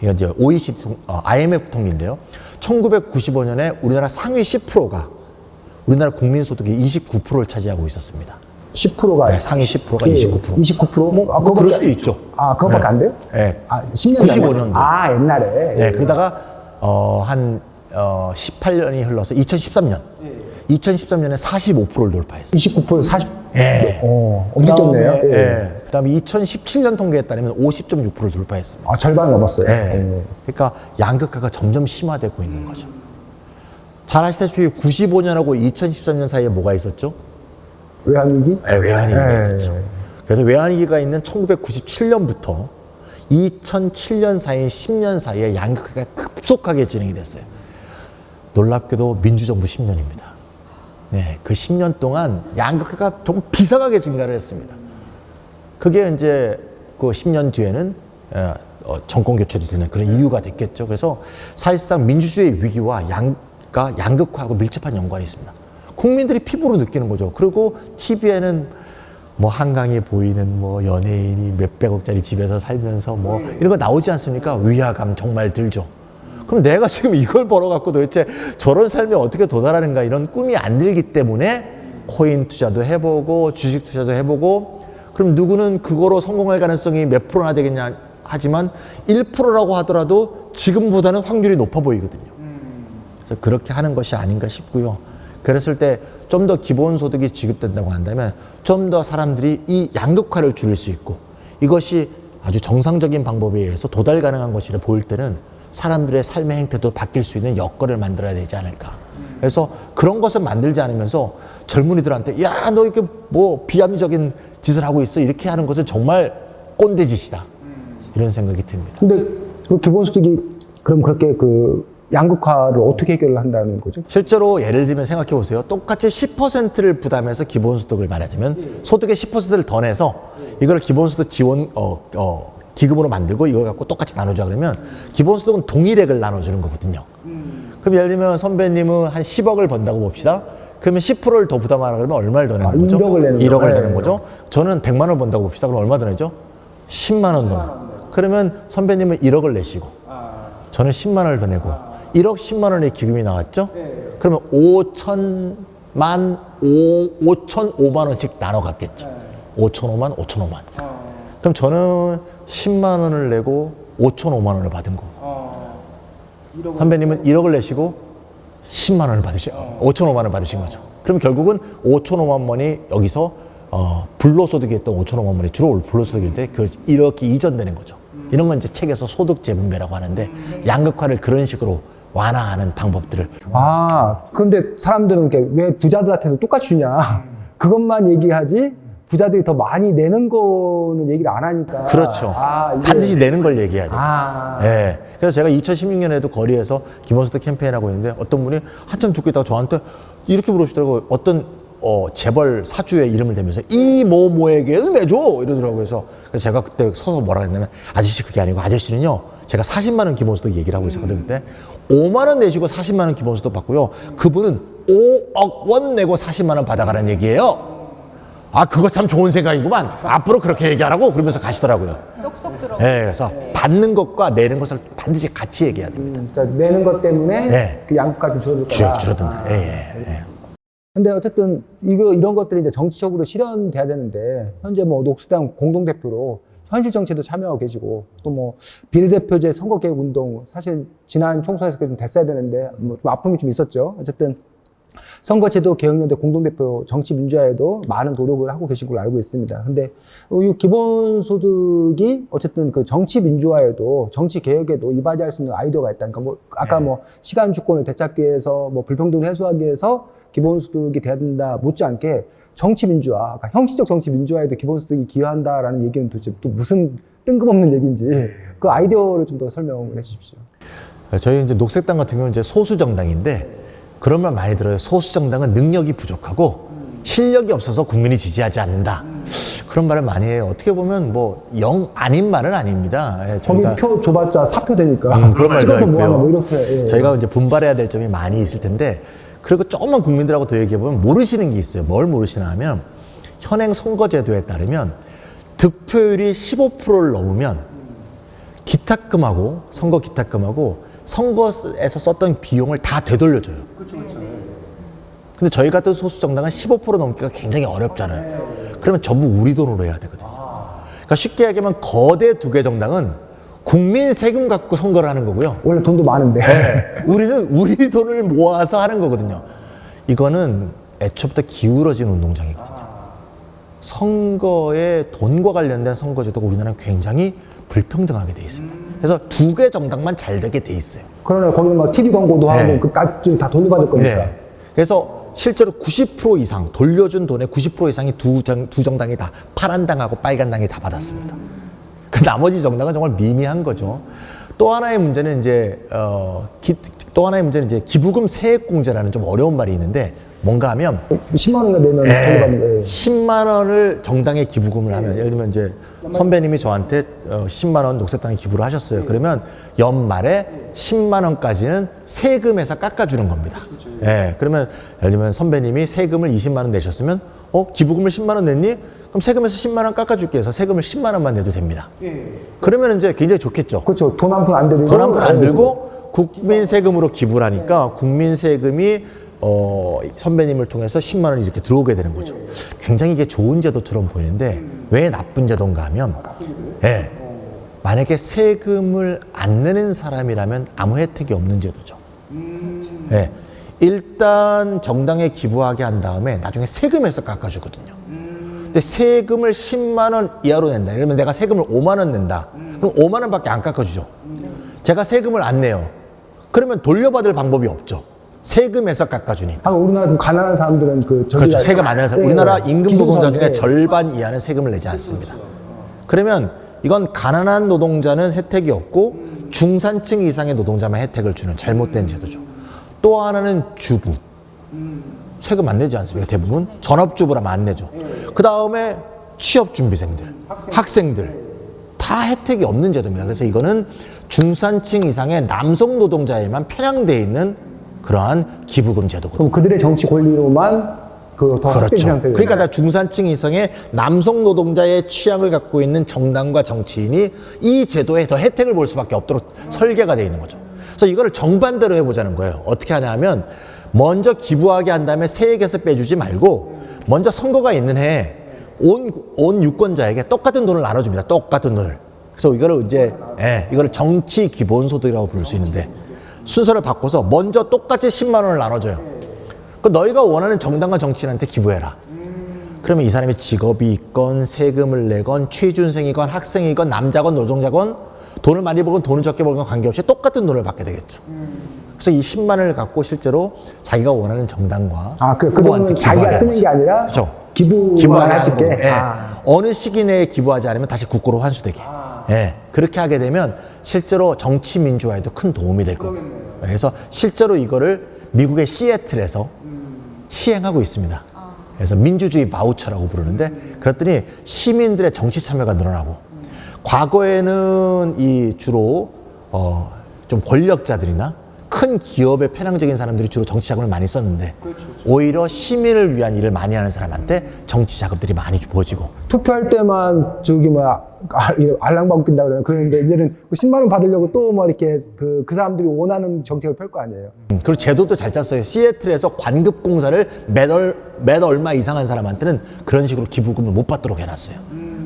이게 이제 OECD, IMF 통계인데요. 1995년에 우리나라 상위 10%가 우리나라 국민소득의 29%를 차지하고 있었습니다. 10%가. 네, 상위 10%가 29%. 29%? 뭐 그럴 수도 있죠. 그것밖에 안 돼요? 네. 10년 95년도. 옛날에. 네, 그러다가 한 18년이 흘러서 2013년. 2013년에 45%를 돌파했어요. 29% 40. 예. 엄청 뛰었네요. 예. 그다음에 2017년 통계에 따르면 50.6%를 돌파했습니다. 절반 넘었어요. 예. 그러니까 양극화가 점점 심화되고 있는 거죠. 잘 아시다시피 95년하고 2013년 사이에 뭐가 있었죠? 외환위기? 네, 외환위기가 있었죠. 그래서 외환위기가 있는 1997년부터 2007년 사이 10년 사이에 양극화가 급속하게 진행이 됐어요. 놀랍게도 민주정부 10년입니다. 네, 그 10년 동안 양극화가 좀 비상하게 증가를 했습니다. 그게 이제 그 10년 뒤에는 정권 교체도 되는 그런 이유가 됐겠죠. 그래서 사실상 민주주의 위기와 양극화하고 밀접한 연관이 있습니다. 국민들이 피부로 느끼는 거죠. 그리고 TV에는 뭐 한강에 보이는 뭐 연예인이 몇백억짜리 집에서 살면서 뭐 이런 거 나오지 않습니까? 위화감 정말 들죠. 그럼 내가 지금 이걸 벌어갖고 도대체 저런 삶에 어떻게 도달하는가 이런 꿈이 안 들기 때문에 코인 투자도 해보고 주식 투자도 해보고, 그럼 누구는 그거로 성공할 가능성이 몇 프로나 되겠냐 하지만 1%라고 하더라도 지금보다는 확률이 높아 보이거든요. 그래서 그렇게 하는 것이 아닌가 싶고요. 그랬을 때 좀 더 기본소득이 지급된다고 한다면 좀 더 사람들이 이 양극화를 줄일 수 있고 이것이 아주 정상적인 방법에 의해서 도달 가능한 것이라 보일 때는 사람들의 삶의 행태도 바뀔 수 있는 여건을 만들어야 되지 않을까. 그래서 그런 것을 만들지 않으면서 젊은이들한테 야, 너 이렇게 뭐 비합리적인 짓을 하고 있어 이렇게 하는 것은 정말 꼰대짓이다. 이런 생각이 듭니다. 근데 그 기본소득이 그럼 그렇게 그 양극화를 어떻게 해결을 한다는 거죠? 실제로 예를 들면 생각해 보세요. 똑같이 10%를 부담해서 기본소득을 말하자면 소득의 10%를 더 내서 이걸 기본소득 지원 기금으로 만들고 이걸 갖고 똑같이 나눠줘 그러면 기본소득은 동일액을 나눠주는 거거든요. 그럼 예를 들면 선배님은 한 10억을 번다고 봅시다. 그러면 10%를 더 부담하라 그러면 얼마를 더 내는 거죠? 1억을 내는 1억을 거예요. 내는 거죠. 저는 100만 원 번다고 봅시다. 그럼 얼마 더 내죠? 10만 원 더 내요. 그러면 선배님은 1억을 내시고 저는 10만 원을 더 내고 1억 10만 원의 기금이 나왔죠? 그러면 5,005만 원씩 나눠 갔겠죠. 5,005만, 5,005만. 그럼 저는 10만 원을 내고 5,005만 원을 받은 거고. 선배님은 1억을 내시고 10만 원을 받으시고 5,005만 원을 받으신 거죠. 그럼 결국은 5,005만 원이 여기서 불로소득이 했던 5,005만 원이 주로 불로소득일 때 그 이렇게 이전되는 거죠. 이런 건 이제 책에서 소득 재분배라고 하는데 양극화를 그런 식으로 완화하는 방법들을. 근데 사람들은 이렇게 왜 부자들한테도 똑같이 주냐. 그것만 얘기하지 부자들이 더 많이 내는 거는 얘기를 안 하니까. 그렇죠. 이게... 반드시 내는 걸 얘기해야 돼요. 네. 그래서 제가 2016년에도 거리에서 기본소득 캠페인하고 있는데 어떤 분이 한참 듣고 있다가 저한테 이렇게 물으시더라고요. 어떤 재벌 사주의 이름을 대면서 이모모에게 내줘 이러더라고요. 그래서 제가 그때 서서 뭐라 했냐면 아저씨 그게 아니고 아저씨는요 제가 40만 원 기본소득 얘기를 하고 있었거든요. 그때 5만 원 내시고 40만 원 기본소득 받고요. 그분은 5억 원 내고 40만 원 받아가라는 얘기예요. 그거 참 좋은 생각이구만. 앞으로 그렇게 얘기하라고 그러면서 가시더라고요. 쏙쏙 들어. 네, 그래서 받는 것과 내는 것을 반드시 같이 얘기해야 됩니다. 그러니까 내는 것 때문에 네. 그 양극화 좀 줄어들 거다. 줄어든다. 예. 근데 어쨌든 이런 것들이 이제 정치적으로 실현돼야 되는데 현재 뭐 녹색당 공동대표로 현실 정치에도 참여하고 계시고 또 뭐 비례대표제 선거개혁 운동 사실 지난 총선에서 좀 됐어야 되는데 뭐 좀 아픔이 좀 있었죠. 어쨌든 선거제도 개혁연대 공동대표 정치민주화에도 많은 노력을 하고 계신 걸로 알고 있습니다. 근데 이 기본소득이 어쨌든 그 정치민주화에도 정치개혁에도 이바지할 수 있는 아이디어가 있다. 그러니까 뭐 아까 뭐 시간 주권을 되찾기 위해서 뭐 불평등을 해소하기 위해서 기본소득이 돼야 된다 못지않게 정치민주화, 그러니까 형식적 정치민주화에도 기본소득이 기여한다라는 얘기는 도대체 또 무슨 뜬금없는 얘기인지 그 아이디어를 좀 더 설명을 해 주십시오. 저희 이제 녹색당 같은 경우는 이제 소수정당인데 그런 말 많이 들어요. 소수정당은 능력이 부족하고 실력이 없어서 국민이 지지하지 않는다. 그런 말을 많이 해요. 어떻게 보면 뭐 영 아닌 말은 아닙니다. 거기 표 줘봤자 4표 되니까 그런 말도 찍어서 있고요. 뭐하나 뭐 이렇게. 저희가 이제 분발해야 될 점이 많이 있을 텐데 그리고 조금만 국민들하고 더 얘기해보면 모르시는 게 있어요. 뭘 모르시나 하면 현행 선거제도에 따르면 득표율이 15%를 넘으면 기탁금하고 선거 기탁금하고 선거에서 썼던 비용을 다 되돌려줘요. 근데 저희 같은 소수 정당은 15% 넘기가 굉장히 어렵잖아요. 그러면 전부 우리 돈으로 해야 되거든요. 그러니까 쉽게 얘기하면 거대 두 개 정당은 국민 세금 갖고 선거를 하는 거고요. 원래 돈도 많은데. 우리는 우리 돈을 모아서 하는 거거든요. 이거는 애초부터 기울어진 운동장이거든요. 선거에 돈과 관련된 선거제도가 우리나라는 굉장히 불평등하게 돼 있어요. 그래서 두 개 정당만 잘 되게 돼 있어요. 그러나 거기는 막 TV 광고도 하고 다 돌려받을 거니까. 네. 그래서 실제로 90% 이상 돌려준 돈의 90% 이상이 두 정당이 다 파란당하고 빨간당이 다 받았습니다. 그 나머지 정당은 정말 미미한 거죠. 또 하나의 문제는 이제 기부금 세액공제라는 좀 어려운 말이 있는데 뭔가 하면 10만 원이나 내면 돌려받는 거예요. 10만 원을 정당에 기부금을 하면 예를 들면 이제 선배님이 저한테 10만 원 녹색당에 기부를 하셨어요. 그러면 연말에 10만 원까지는 세금에서 깎아주는 겁니다. 예, 그러면 예를 들면 선배님이 세금을 20만 원 내셨으면 기부금을 10만 원 냈니? 그럼 세금에서 10만 원 깎아줄게 해서 세금을 10만 원만 내도 됩니다. 그러면 이제 굉장히 좋겠죠. 그렇죠. 돈 한 푼 안 들고. 돈 한 푼 안 들고 국민 세금으로 기부를 하니까 국민 세금이 선배님을 통해서 10만 원이 이렇게 들어오게 되는 거죠. 굉장히 이게 좋은 제도처럼 보이는데 왜 나쁜 제도인가 하면 만약에 세금을 안 내는 사람이라면 아무 혜택이 없는 제도죠. 네. 일단 정당에 기부하게 한 다음에 나중에 세금에서 깎아주거든요. 근데 세금을 10만 원 이하로 낸다. 예를 들면 내가 세금을 5만 원 낸다. 그럼 5만 원밖에 안 깎아주죠. 제가 세금을 안 내요. 그러면 돌려받을 방법이 없죠. 세금에서 깎아주니까. 우리나라 좀 가난한 사람들은 그렇죠. 세금 안 내는 사람. 우리나라 임금 노동자 중에 기준선에 절반 이하는 세금을 내지 않습니다. 그러면 이건 가난한 노동자는 혜택이 없고 중산층 이상의 노동자만 혜택을 주는 잘못된 제도죠. 또 하나는 주부. 세금 안 내지 않습니까? 대부분 전업주부라면 안 내죠. 그 다음에 취업준비생들, 학생들 다 혜택이 없는 제도입니다. 그래서 이거는 중산층 이상의 남성 노동자에만 편향되어 있는 그러한 기부금 제도거든요. 그럼 그들의 정치 권리로만 더 확대된 그렇죠. 상태예요. 그러니까 다 중산층 이상의 남성 노동자의 취향을 갖고 있는 정당과 정치인이 이 제도에 더 혜택을 볼 수밖에 없도록 설계가 되어 있는 거죠. 그래서 이거를 정반대로 해보자는 거예요. 어떻게 하냐면 먼저 기부하게 한 다음에 세액에서 빼주지 말고 먼저 선거가 있는 해에 온 유권자에게 똑같은 돈을 나눠줍니다. 똑같은 돈을. 그래서 이거를 이제 이거를 정치 기본소득이라고 부를 수 있는데 순서를 바꿔서 먼저 똑같이 10만 원을 나눠줘요. 그 너희가 원하는 정당과 정치인한테 기부해라. 그러면 이 사람이 직업이 있건 세금을 내건 취준생이건 학생이건 남자건 노동자건 돈을 많이 벌건 돈을 적게 벌건 관계없이 똑같은 돈을 받게 되겠죠. 그래서 이 10만 원을 갖고 실제로 자기가 원하는 정당과 그 돈은 자기가 쓰는 게 아니라 그렇죠. 기부만 할 수 있게. 어느 시기 내에 기부하지 않으면 다시 국고로 환수되게. 그렇게 하게 되면 실제로 정치 민주화에도 큰 도움이 될 거예요. 그래서 실제로 이거를 미국의 시애틀에서 시행하고 있습니다. 그래서 민주주의 바우처라고 부르는데 그랬더니 시민들의 정치 참여가 늘어나고 과거에는 이 주로 좀 권력자들이나 큰 기업의 편향적인 사람들이 주로 정치 자금을 많이 썼는데 오히려 시민을 위한 일을 많이 하는 사람한테 정치 자금들이 많이 주어지고 투표할 때만 알랑방구 낀다 그러는데 이제는 10만 원 받으려고 또 이렇게 그 사람들이 원하는 정책을 펼 거 아니에요. 그리고 제도도 잘 짰어요. 시애틀에서 관급 공사를 매 얼마 이상한 사람한테는 그런 식으로 기부금을 못 받도록 해놨어요.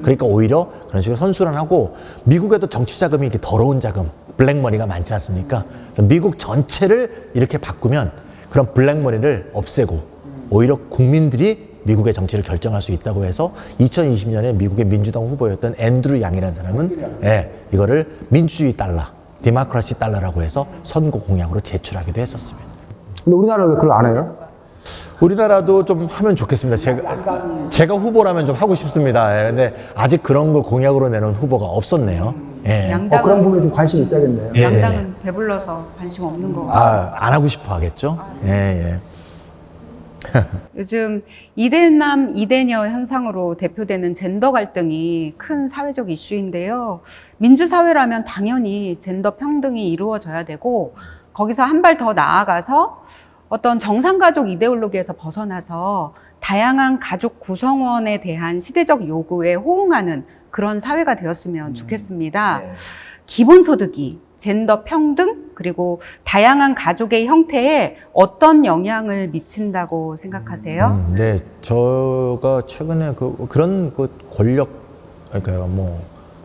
그러니까 오히려 그런 식으로 선순환하고 미국에도 정치 자금이 이렇게 더러운 자금, 블랙머니가 많지 않습니까? 그래서 미국 전체를 이렇게 바꾸면 그런 블랙머니를 없애고 오히려 국민들이 미국의 정치를 결정할 수 있다고 해서 2020년에 미국의 민주당 후보였던 앤드루 양이라는 사람은 이거를 민주주의 달러, 디모크라시 달러라고 해서 선거 공약으로 제출하기도 했었습니다. 근데 우리나라는 왜 그걸 안 해요? 우리나라도 좀 하면 좋겠습니다. 제가 후보라면 좀 하고 싶습니다. 근데 아직 그런 걸 공약으로 내놓은 후보가 없었네요. 양당은, 그런 부분에 좀 관심이 있어야겠네요. 양당은 배불러서 관심 없는 거 같아요. 안 하고 싶어 하겠죠? 요즘 이대남 이대녀 현상으로 대표되는 젠더 갈등이 큰 사회적 이슈인데요. 민주사회라면 당연히 젠더 평등이 이루어져야 되고 거기서 한 발 더 나아가서 어떤 정상가족 이데올로기에서 벗어나서 다양한 가족 구성원에 대한 시대적 요구에 호응하는 그런 사회가 되었으면 좋겠습니다. 기본소득이 젠더 평등 그리고 다양한 가족의 형태에 어떤 영향을 미친다고 생각하세요? 네, 제가 최근에 그런 권력, 그러니까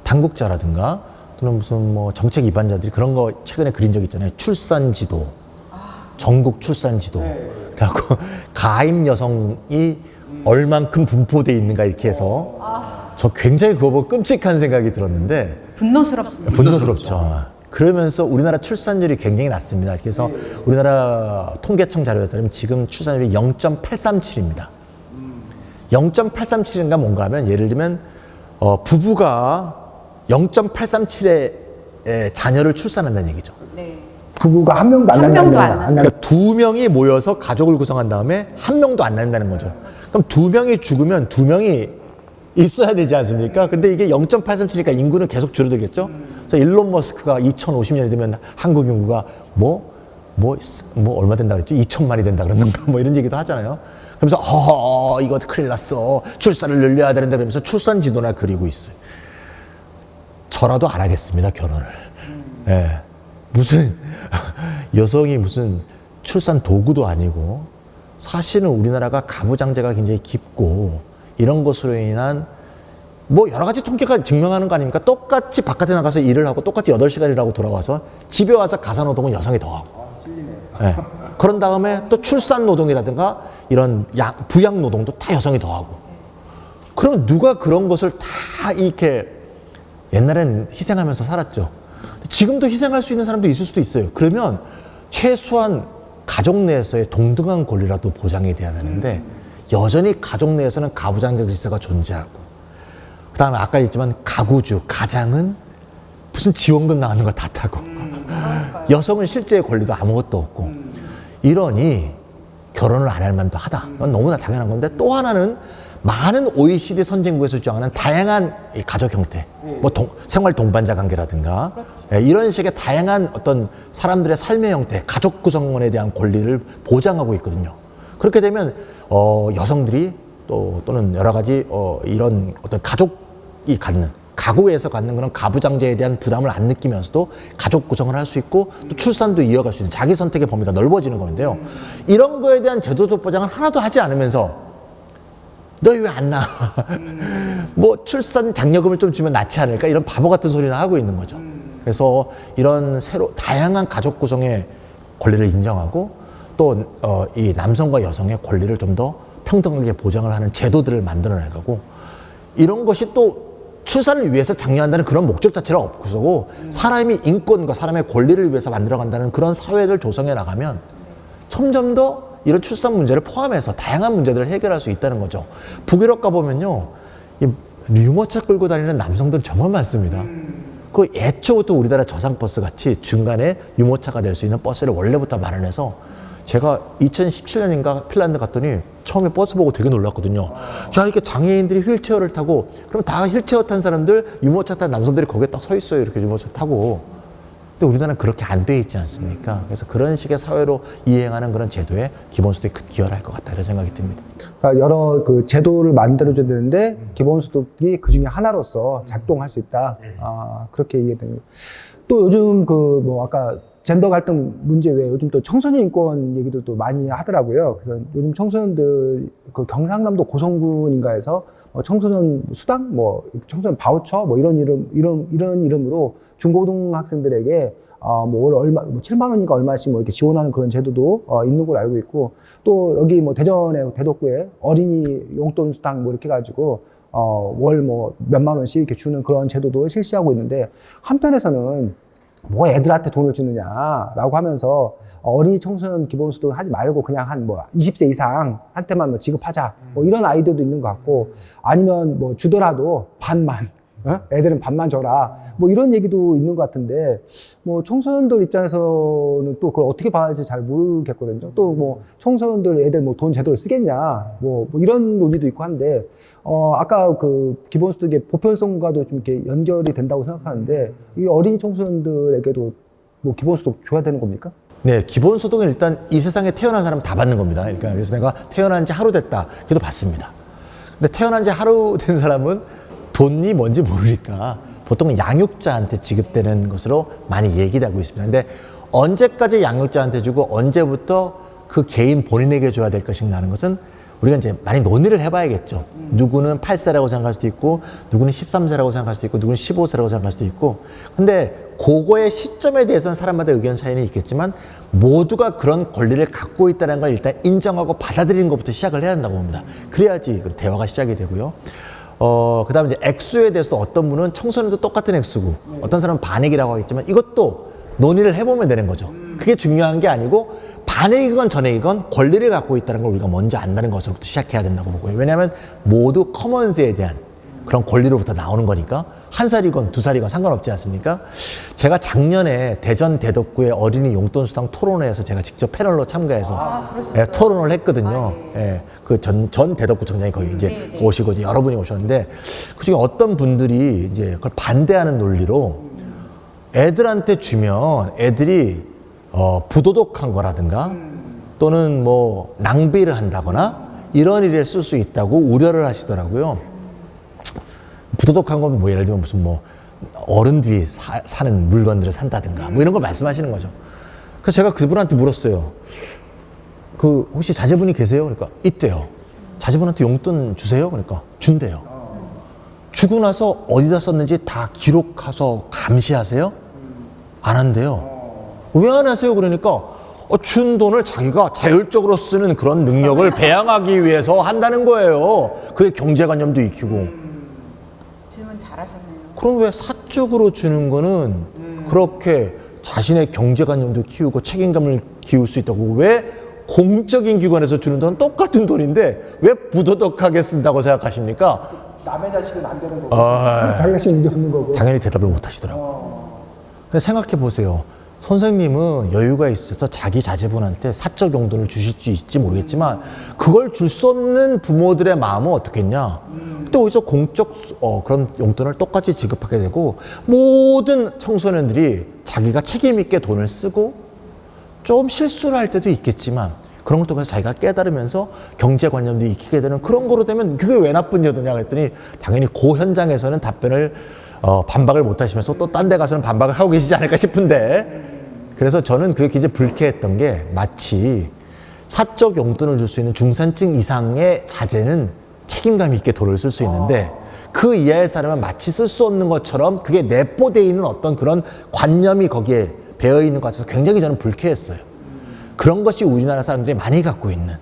당국자라든가 또는 무슨 정책 위반자들이 그런 거 최근에 그린 적 있잖아요. 출산지도, 전국 출산지도. 그래갖고 가임 여성이 얼만큼 분포돼 있는가 이렇게 해서 저 굉장히 그거 보고 끔찍한 생각이 들었는데 분노스럽습니다. 분노스럽죠. 그러면서 우리나라 출산율이 굉장히 낮습니다. 그래서 우리나라 통계청 자료에 따르면 지금 출산율이 0.837입니다. 0.837인가 뭔가 하면 예를 들면 부부가 0.837의 자녀를 출산한다는 얘기죠. 네. 부부가 한 명도 안 낳는다. 그러니까 두 명이 모여서 가족을 구성한 다음에 한 명도 안 낳는다는 거죠. 그럼 두 명이 죽으면 두 명이 있어야 되지 않습니까? 근데 이게 0.837이니까 인구는 계속 줄어들겠죠? 그래서 일론 머스크가 2050년이 되면 한국 인구가 얼마 된다 그랬죠? 2천만이 된다 그랬는가? 이런 얘기도 하잖아요. 그러면서 이거 큰일 났어. 출산을 늘려야 되는데 그러면서 출산 지도나 그리고 있어요. 저라도 안 하겠습니다, 결혼을. 무슨 여성이 무슨 출산 도구도 아니고 사실은 우리나라가 가부장제가 굉장히 깊고 이런 것으로 인한 뭐 여러 가지 통계가 증명하는 거 아닙니까? 똑같이 바깥에 나가서 일을 하고 똑같이 8시간 일하고 돌아와서 집에 와서 가사노동은 여성이 더 하고. 네. 그런 다음에 또 출산 노동이라든가 이런 부양 노동도 다 여성이 더 하고. 그럼 누가 그런 것을 다 이렇게 옛날엔 희생하면서 살았죠. 지금도 희생할 수 있는 사람도 있을 수도 있어요. 그러면 최소한 가족 내에서의 동등한 권리라도 보장이 돼야 되는데 여전히 가족 내에서는 가부장적 질서가 존재하고 그 다음에 아까 했지만 가구주, 가장은 무슨 지원금 나오는 거 다 타고 여성은 실제의 권리도 아무것도 없고 이러니 결혼을 안 할 만도 하다. 이건 너무나 당연한 건데 또 하나는 많은 OECD 선진국에서 주장하는 다양한 이 가족 형태, 뭐 생활 동반자 관계라든가 이런 식의 다양한 어떤 사람들의 삶의 형태, 가족 구성원에 대한 권리를 보장하고 있거든요. 그렇게 되면 여성들이 또는 여러 가지 이런 어떤 가족이 갖는 가구에서 갖는 그런 가부장제에 대한 부담을 안 느끼면서도 가족 구성을 할 수 있고 또 출산도 이어갈 수 있는 자기 선택의 범위가 넓어지는 건데요. 이런 거에 대한 제도적 보장을 하나도 하지 않으면서 너희 왜 안 나와? 뭐 출산 장려금을 좀 주면 낫지 않을까? 이런 바보 같은 소리를 하고 있는 거죠. 그래서 이런 다양한 가족 구성의 권리를 인정하고 또 이 남성과 여성의 권리를 좀 더 평등하게 보장을 하는 제도들을 만들어 나가고 이런 것이 또 출산을 위해서 장려한다는 그런 목적 자체가 없고 사람이 인권과 사람의 권리를 위해서 만들어간다는 그런 사회를 조성해 나가면 점점 더 이런 출산 문제를 포함해서 다양한 문제들을 해결할 수 있다는 거죠. 북유럽 가보면요, 이 유모차 끌고 다니는 남성들 정말 많습니다. 그 애초부터 우리나라 저상버스 같이 중간에 유모차가 될 수 있는 버스를 원래부터 마련해서 제가 2017년인가 핀란드 갔더니 처음에 버스 보고 되게 놀랐거든요. 야, 이렇게 장애인들이 휠체어를 타고 그럼 다 휠체어 탄 사람들, 유모차 탄 남성들이 거기에 딱 서 있어요. 이렇게 유모차 타고. 근데 우리나라는 그렇게 안 돼 있지 않습니까? 그래서 그런 식의 사회로 이행하는 그런 제도에 기본소득이 큰 기여를 할 것 같다 이런 생각이 듭니다. 그러니까 여러 그 제도를 만들어줘야 되는데 기본소득이 그 중에 하나로서 작동할 수 있다. 그렇게 이해됩니다. 또 요즘 그 뭐 아까 젠더 갈등 문제 외에 요즘 또 청소년 인권 얘기도 또 많이 하더라고요. 그래서 요즘 청소년들 그 경상남도 고성군인가에서 청소년 수당, 뭐 청소년 바우처, 뭐 이런 이름으로 중고등학생들에게 뭐 월 얼마, 뭐 7만 원인가 얼마씩 뭐 이렇게 지원하는 그런 제도도 있는 걸로 알고 있고 또 여기 뭐 대전의 대덕구에 어린이 용돈 수당 뭐 이렇게 가지고 월 뭐 몇만 원씩 이렇게 주는 그런 제도도 실시하고 있는데 한편에서는 뭐 애들한테 돈을 주느냐라고 하면서 어린이 청소년 기본소득 하지 말고 그냥 한 뭐 20세 이상 한테만 뭐 지급하자 뭐 이런 아이디어도 있는 것 같고 아니면 뭐 주더라도 반만 애들은 반만 줘라 뭐 이런 얘기도 있는 것 같은데 뭐 청소년들 입장에서는 또 그걸 어떻게 봐야 할지 잘 모르겠거든요. 또 뭐 청소년들 애들 뭐 돈 제대로 쓰겠냐 뭐 이런 논의도 있고 한데 아까 그 기본소득의 보편성과도 좀 이렇게 연결이 된다고 생각하는데 이 어린이 청소년들에게도 뭐 기본소득 줘야 되는 겁니까? 네, 기본소득은 일단 이 세상에 태어난 사람 다 받는 겁니다. 그러니까 그래서 내가 태어난 지 하루 됐다. 그래도 받습니다. 근데 태어난 지 하루 된 사람은 돈이 뭔지 모르니까 보통은 양육자한테 지급되는 것으로 많이 얘기하고 있습니다. 근데 언제까지 양육자한테 주고 언제부터 그 개인 본인에게 줘야 될 것인가 하는 것은 우리가 이제 많이 논의를 해봐야겠죠. 누구는 8세라고 생각할 수도 있고, 누구는 13세라고 생각할 수도 있고, 누구는 15세라고 생각할 수도 있고. 근데 그거의 시점에 대해서는 사람마다 의견 차이는 있겠지만 모두가 그런 권리를 갖고 있다는 걸 일단 인정하고 받아들이는 것부터 시작을 해야 한다고 봅니다. 그래야지 대화가 시작이 되고요. 그 다음에 이제 액수에 대해서 어떤 분은 청소년도 똑같은 액수고, 어떤 사람은 반액이라고 하겠지만 이것도 논의를 해보면 되는 거죠. 그게 중요한 게 아니고 반액이건 전액이건 권리를 갖고 있다는 걸 우리가 먼저 안다는 것으로부터 시작해야 된다고 보고요. 왜냐하면 모두 커먼스에 대한 그런 권리로부터 나오는 거니까 한 살이건 두 살이건 상관없지 않습니까? 제가 작년에 대전 대덕구의 어린이 용돈 수당 토론회에서 제가 직접 패널로 참가해서 토론을 했거든요. 그 전 대덕구 청장이 거기 이제 오시고 여러분이 오셨는데 그중에 어떤 분들이 이제 그걸 반대하는 논리로 애들한테 주면 애들이 부도덕한 거라든가 또는 뭐 낭비를 한다거나 이런 일에 쓸 수 있다고 우려를 하시더라고요. 부도덕한 건 뭐 예를 들면 무슨 뭐 어른들이 사는 물건들을 산다든가 뭐 이런 걸 말씀하시는 거죠. 그래서 제가 그분한테 물었어요. 그 혹시 자제분이 계세요? 그러니까 있대요. 자제분한테 용돈 주세요? 그러니까 준대요. 주고 나서 어디다 썼는지 다 기록해서 감시하세요? 안 한대요. 왜 안 하세요? 그러니까 준 돈을 자기가 자율적으로 쓰는 그런 능력을 배양하기 위해서 한다는 거예요. 그게 경제관념도 익히고. 질문 잘하셨네요. 그럼 왜 사적으로 주는 거는 그렇게 자신의 경제관념도 키우고 책임감을 키울 수 있다고, 왜 공적인 기관에서 주는 돈 똑같은 돈인데 왜 부도덕하게 쓴다고 생각하십니까? 남의 자식은 안 되는 거고 아, 자기 자식 문제 없는 거고. 당연히 대답을 못 하시더라고요. 근데 생각해 보세요. 선생님은 여유가 있어서 자기 자제분한테 사적 용돈을 주실 수 있지 모르겠지만 그걸 줄 수 없는 부모들의 마음은 어떻겠냐. 근데 어디서 공적 그런 용돈을 똑같이 지급하게 되고, 모든 청소년들이 자기가 책임 있게 돈을 쓰고 좀 실수를 할 때도 있겠지만 그런 걸 통해서 자기가 깨달으면서 경제관념도 익히게 되는 그런 거로 되면 그게 왜 나쁜 제도냐 했더니, 당연히 그 현장에서는 답변을 반박을 못 하시면서 또 딴 데 가서는 반박을 하고 계시지 않을까 싶은데, 그래서 저는 그게 굉장히 불쾌했던 게, 마치 사적 용돈을 줄 수 있는 중산층 이상의 자제는 책임감 있게 돈을 쓸 수 있는데 그 이하의 사람은 마치 쓸 수 없는 것처럼 그게 내포되어 있는 어떤 그런 관념이 거기에 배어 있는 것 같아서 굉장히 저는 불쾌했어요. 그런 것이 우리나라 사람들이 많이 갖고 있는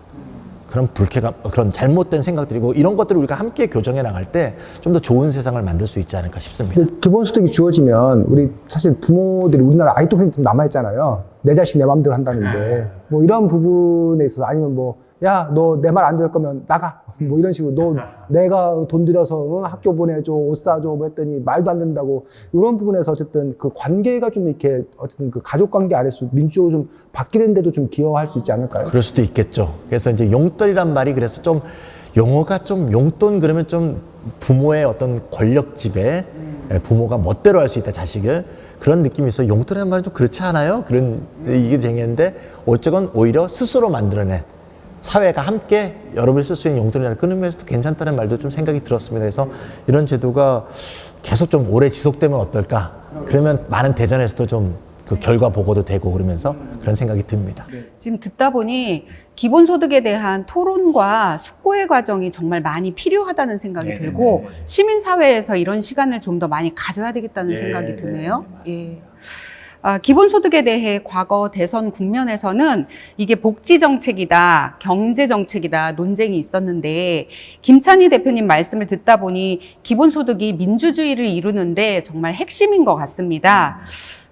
그런 불쾌감, 그런 잘못된 생각들이고, 이런 것들을 우리가 함께 교정해 나갈 때 좀 더 좋은 세상을 만들 수 있지 않을까 싶습니다. 기본소득이 주어지면 우리 사실 부모들이 우리나라 아직도 좀 남아있잖아요. 내 자식 내 마음대로 한다는데 뭐 이런 부분에 있어서, 아니면 뭐 야 너 내 말 안 들을 거면 나가 뭐 이런 식으로, 너 내가 돈 들여서 학교 보내줘, 옷 사줘 뭐 했더니 말도 안 된다고, 이런 부분에서 어쨌든 그 관계가 좀 이렇게 어쨌든 그 가족 관계 아래서 민주적으로 좀 바뀌는데도 좀 기여할 수 있지 않을까요? 그럴 수도 있겠죠. 그래서 이제 용돈이란 말이, 그래서 좀 용어가 좀, 용돈 그러면 좀 부모의 어떤 권력집에 부모가 멋대로 할 수 있다, 자식을. 그런 느낌이 있어요. 용돈이란 말은 좀 그렇지 않아요? 그런 이게 쟁였는데, 어쨌건 오히려 스스로 만들어낸, 사회가 함께 여러분이 쓸 수 있는 용돈이라, 그런 의미에서도 괜찮다는 말도 좀 생각이 들었습니다. 그래서 이런 제도가 계속 좀 오래 지속되면 어떨까? 그러면 많은 대전에서도 좀 그 결과 보고도 되고 그러면서 그런 생각이 듭니다. 지금 듣다 보니 기본소득에 대한 토론과 숙고의 과정이 정말 많이 필요하다는 생각이 들고, 시민사회에서 이런 시간을 좀 더 많이 가져야 되겠다는 생각이 드네요. 예. 기본소득에 대해 과거 대선 국면에서는 이게 복지정책이다, 경제정책이다 논쟁이 있었는데, 김찬희 대표님 말씀을 듣다 보니 기본소득이 민주주의를 이루는데 정말 핵심인 것 같습니다.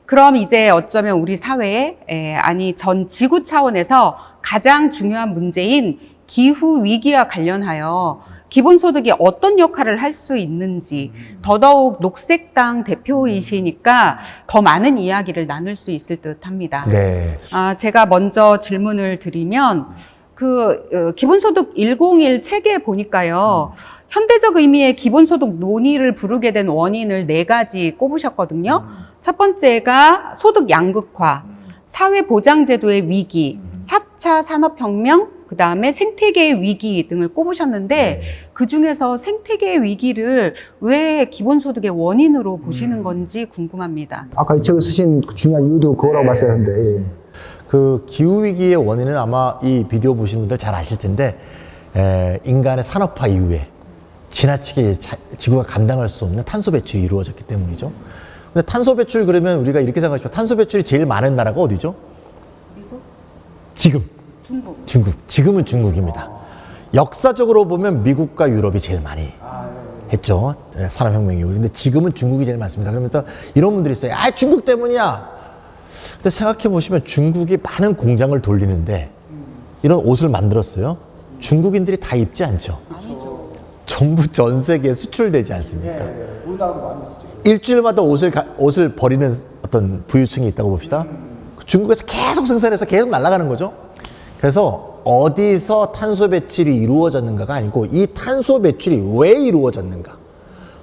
그럼 이제 어쩌면 우리 사회에, 아니 전 지구 차원에서 가장 중요한 문제인 기후위기와 관련하여 기본소득이 어떤 역할을 할 수 있는지, 더더욱 녹색당 대표이시니까 더 많은 이야기를 나눌 수 있을 듯 합니다. 네. 제가 먼저 질문을 드리면, 기본소득 101 책에 보니까요, 현대적 의미의 기본소득 논의를 부르게 된 원인을 4가지 꼽으셨거든요. 첫 번째가 소득 양극화, 사회보장제도의 위기, 4차 산업혁명, 그 다음에 생태계의 위기 등을 꼽으셨는데, 그 중에서 생태계의 위기를 왜 기본소득의 원인으로 보시는 건지 궁금합니다. 아까 이 책을 쓰신 그 중요한 이유도 그거라고 말씀하셨는데, 그 기후위기의 원인은 아마 이 비디오 보신 분들 잘 아실 텐데, 인간의 산업화 이후에 지나치게 지구가 감당할 수 없는 탄소 배출이 이루어졌기 때문이죠. 근데 탄소 배출 그러면 우리가 이렇게 생각하시죠. 탄소 배출이 제일 많은 나라가 어디죠? 미국? 지금. 중국. 지금은 중국입니다. 역사적으로 보면 미국과 유럽이 제일 많이 했죠. 산업혁명 이후. 근데 지금은 중국이 제일 많습니다. 그러면서 이런 분들이 있어요. 중국 때문이야. 근데 생각해 보시면 중국이 많은 공장을 돌리는데 이런 옷을 만들었어요. 중국인들이 다 입지 않죠. 아니죠. 전부 전 세계에 수출되지 않습니까? 우리나라도 많이 쓰죠. 일주일마다 옷을 버리는 어떤 부유층이 있다고 봅시다. 중국에서 계속 생산해서 계속 날아가는 거죠. 그래서 어디서 탄소 배출이 이루어졌는가가 아니고, 이 탄소 배출이 왜 이루어졌는가,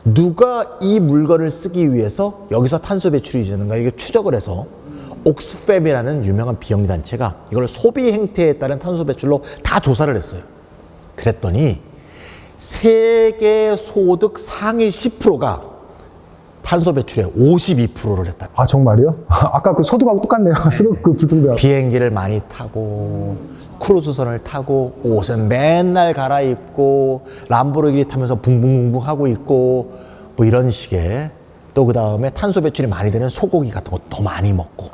누가 이 물건을 쓰기 위해서 여기서 탄소 배출이 이루어졌는가, 이게 추적을 해서 옥스팸이라는 유명한 비영리 단체가 이걸 소비 행태에 따른 탄소 배출로 다 조사를 했어요. 그랬더니 세계 소득 상위 10%가 탄소 배출의 52%를 했다. 아, 정말이요? 아까 그 소득하고 똑같네요. 소득 그 불평등. 비행기를 많이 타고 크루즈선을 타고 옷은 맨날 갈아입고 람보르기니 타면서 붕붕붕붕 하고 있고 뭐 이런 식의 또 그 다음에 탄소 배출이 많이 되는 소고기 같은 거 더 많이 먹고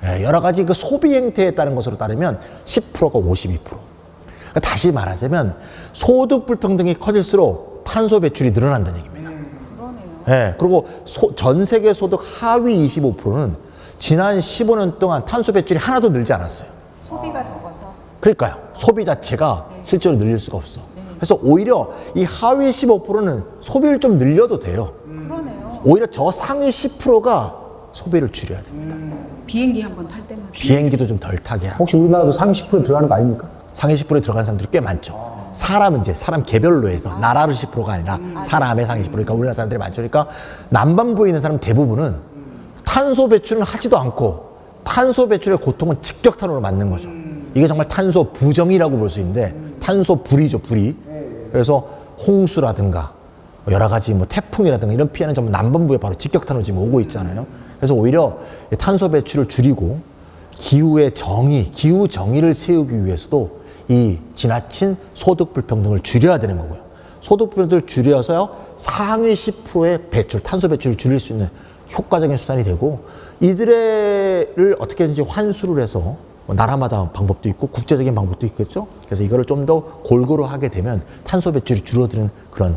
예, 여러 가지 그 소비 행태에 따른 것으로 따르면 10%가 52%. 그러니까 다시 말하자면 소득 불평등이 커질수록 탄소 배출이 늘어난다는 얘기입니다. 그러네요. 예, 그리고 전 세계 소득 하위 25%는 지난 15년 동안 탄소 배출이 하나도 늘지 않았어요. 소비가 적어서. 그러니까요. 소비 자체가 실제로 늘릴 수가 없어. 그래서 오히려 이 하위 15%는 소비를 좀 늘려도 돼요. 그러네요. 오히려 저 상위 10%가 소비를 줄여야 됩니다. 비행기 한 번 탈 때마다. 비행기도 좀 덜 타게 하고. 혹시 우리나라도 상위 10% 들어가는 거 아닙니까? 상위 10%에 들어간 사람들이 꽤 많죠. 사람은 이제 사람 개별로 해서 나라로 10%가 아니라 사람의 상위 10%. 그러니까 우리나라 사람들이 많죠. 그러니까 남반부에 있는 사람 대부분은 탄소 배출은 하지도 않고 탄소 배출의 고통은 직격탄으로 맞는 거죠. 이게 정말 탄소 부정이라고 볼 수 있는데 탄소 불이죠, 불이. 그래서 홍수라든가 여러 가지 뭐 태풍이라든가 이런 피해는 전부 남반부에 바로 직격탄으로 지금 오고 있잖아요. 그래서 오히려 탄소 배출을 줄이고 기후의 정의, 기후 정의를 세우기 위해서도 이 지나친 소득 불평등을 줄여야 되는 거고요. 소득 불평등을 줄여서요 상위 10%의 배출, 탄소 배출을 줄일 수 있는 효과적인 수단이 되고 이들을 어떻게든지 환수를 해서 나라마다 방법도 있고 국제적인 방법도 있겠죠. 그래서 이거를 좀 더 골고루 하게 되면 탄소 배출이 줄어드는 그런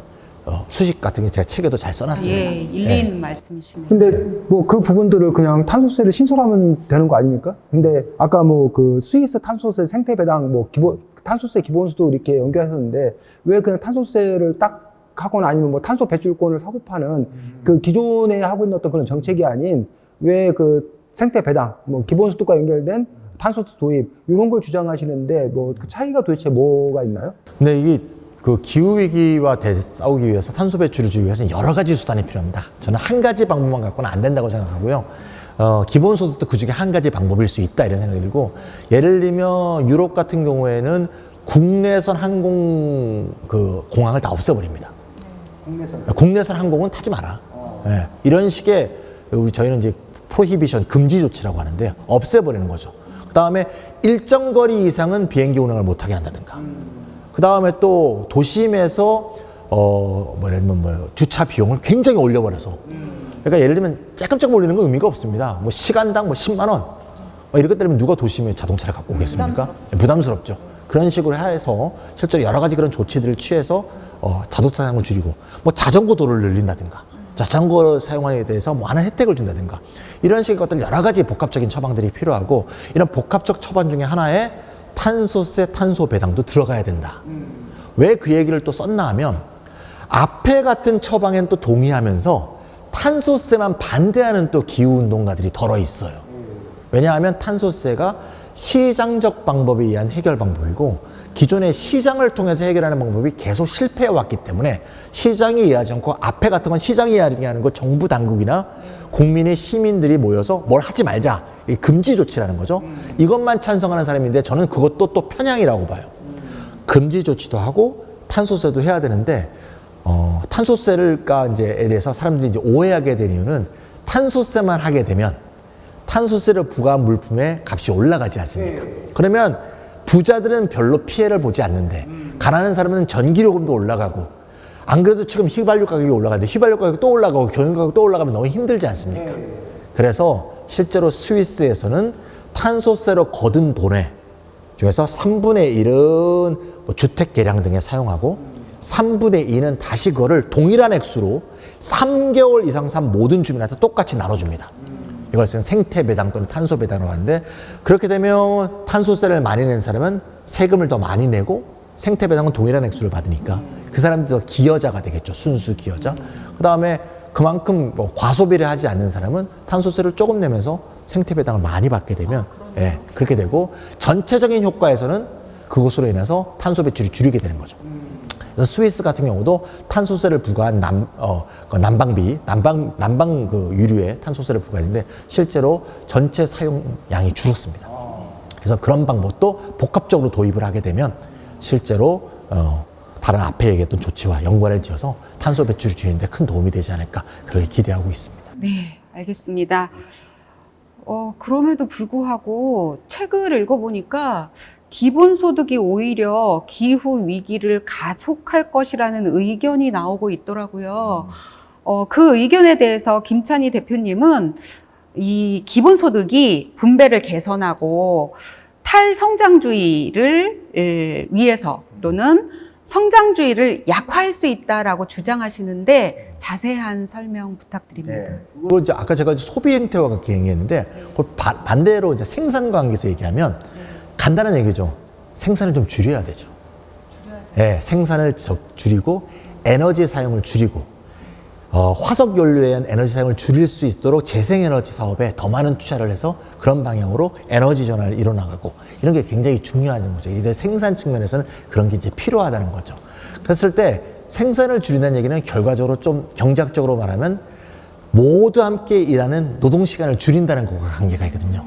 수식 같은 게 제가 책에도 잘 써놨습니다. 예, 일리 있는 말씀이시네요. 근데 뭐 그 부분들을 그냥 탄소세를 신설하면 되는 거 아닙니까? 근데 아까 뭐 그 스위스 탄소세 생태 배당 뭐 기본 탄소세 기본수도 이렇게 연결하셨는데 왜 그냥 탄소세를 딱 하거나 아니면 뭐 탄소 배출권을 사고파는 그 기존에 하고 있는 어떤 그런 정책이 아닌 왜 그 생태 배당 뭐 기본소득과 연결된 탄소세 도입 이런 걸 주장하시는데 뭐 그 차이가 도대체 뭐가 있나요? 근데 이게 그 기후위기와 싸우기 위해서 탄소 배출을 줄이기 위해서는 여러 가지 수단이 필요합니다. 저는 한 가지 방법만 갖고는 안 된다고 생각하고요. 기본소득도 그 중에 한 가지 방법일 수 있다 이런 생각이 들고 예를 들면 유럽 같은 경우에는 국내선 항공 그 공항을 다 없애버립니다. 국내선 항공은 타지 마라. 예, 이런 식의 저희는 이제 프로히비션 금지 조치라고 하는데 없애버리는 거죠. 그 다음에 일정 거리 이상은 비행기 운항을 못하게 한다든가. 그 다음에 또 도심에서 예를 들면 뭐 주차 비용을 굉장히 올려버려서 그러니까 예를 들면 조금 올리는 건 의미가 없습니다. 뭐 시간당 뭐 10만 원 이렇게 때리면 누가 도심에 자동차를 갖고 오겠습니까? 부담스럽죠. 그런 식으로 해서 실제로 여러 가지 그런 조치들을 취해서 자동차 사용을 줄이고 뭐 자전거 도로를 늘린다든가 자전거 사용에 대해서 많은 혜택을 준다든가 이런 식의 것들 여러 가지 복합적인 처방들이 필요하고 이런 복합적 처방 중에 하나에 탄소세, 탄소 배당도 들어가야 된다. 왜 그 얘기를 또 썼나 하면 앞에 같은 처방엔 또 동의하면서 탄소세만 반대하는 또 기후운동가들이 덜어 있어요. 왜냐하면 탄소세가 시장적 방법에 의한 해결 방법이고 기존의 시장을 통해서 해결하는 방법이 계속 실패해 왔기 때문에 시장이 이해하지 않고 앞에 같은 건 시장이 이해하지 않는 거 정부 당국이나 국민의 시민들이 모여서 뭘 하지 말자. 이 금지 조치라는 거죠. 이것만 찬성하는 사람인데 저는 그것도 또 편향이라고 봐요. 금지 조치도 하고 탄소세도 해야 되는데 탄소세를가 이제에 대해서 사람들이 이제 오해하게 된 이유는 탄소세만 하게 되면 탄소세를 부과한 물품의 값이 올라가지 않습니까? 그러면 부자들은 별로 피해를 보지 않는데 가난한 사람은 전기요금도 올라가고 안 그래도 지금 휘발유 가격이 올라가는데 휘발유 가격이 또 올라가고 경유 가격이 또 올라가면 너무 힘들지 않습니까? 그래서 실제로 스위스에서는 탄소세로 거둔 돈의 중에서 3분의 1은 뭐 주택 개량 등에 사용하고 3분의 2는 다시 그거를 동일한 액수로 3개월 이상 산 모든 주민한테 똑같이 나눠줍니다. 이걸 생태 배당 또는 탄소 배당으로 하는데 그렇게 되면 탄소세를 많이 낸 사람은 세금을 더 많이 내고 생태 배당은 동일한 액수를 받으니까 그 사람들이 더 기여자가 되겠죠. 순수 기여자. 그 다음에 그만큼 뭐 과소비를 하지 않는 사람은 탄소세를 조금 내면서 생태 배당을 많이 받게 되면 예, 그렇게 되고 전체적인 효과에서는 그것으로 인해서 탄소 배출이 줄이게 되는 거죠. 그래서 스위스 같은 경우도 탄소세를 부과한 난방 그 유류에 탄소세를 부과했는데 실제로 전체 사용량이 줄었습니다. 그래서 그런 방법도 복합적으로 도입을 하게 되면 실제로 다른 앞에 얘기했던 조치와 연관을 지어서 탄소 배출을 줄이는데 큰 도움이 되지 않을까 그렇게 기대하고 있습니다. 네, 알겠습니다. 그럼에도 불구하고 책을 읽어보니까 기본소득이 오히려 기후 위기를 가속할 것이라는 의견이 나오고 있더라고요. 그 의견에 대해서 김찬희 대표님은 이 기본소득이 분배를 개선하고 탈성장주의를 위해서로는 성장주의를 약화할 수 있다라고 주장하시는데 자세한 설명 부탁드립니다. 그걸 이제 아까 제가 소비 행태와 같이 얘기했는데 그걸 반대로 이제 생산 관계에서 얘기하면 간단한 얘기죠. 생산을 좀 줄여야 되죠. 네, 생산을 줄이고 에너지 사용을 줄이고 화석 연료에 의한 에너지 사용을 줄일 수 있도록 재생에너지 사업에 더 많은 투자를 해서 그런 방향으로 에너지 전환을 이뤄나가고 이런 게 굉장히 중요한 거죠. 이제 생산 측면에서는 그런 게 이제 필요하다는 거죠. 그랬을 때 생산을 줄인다는 얘기는 결과적으로 좀 경제학적으로 말하면 모두 함께 일하는 노동시간을 줄인다는 것과 관계가 있거든요.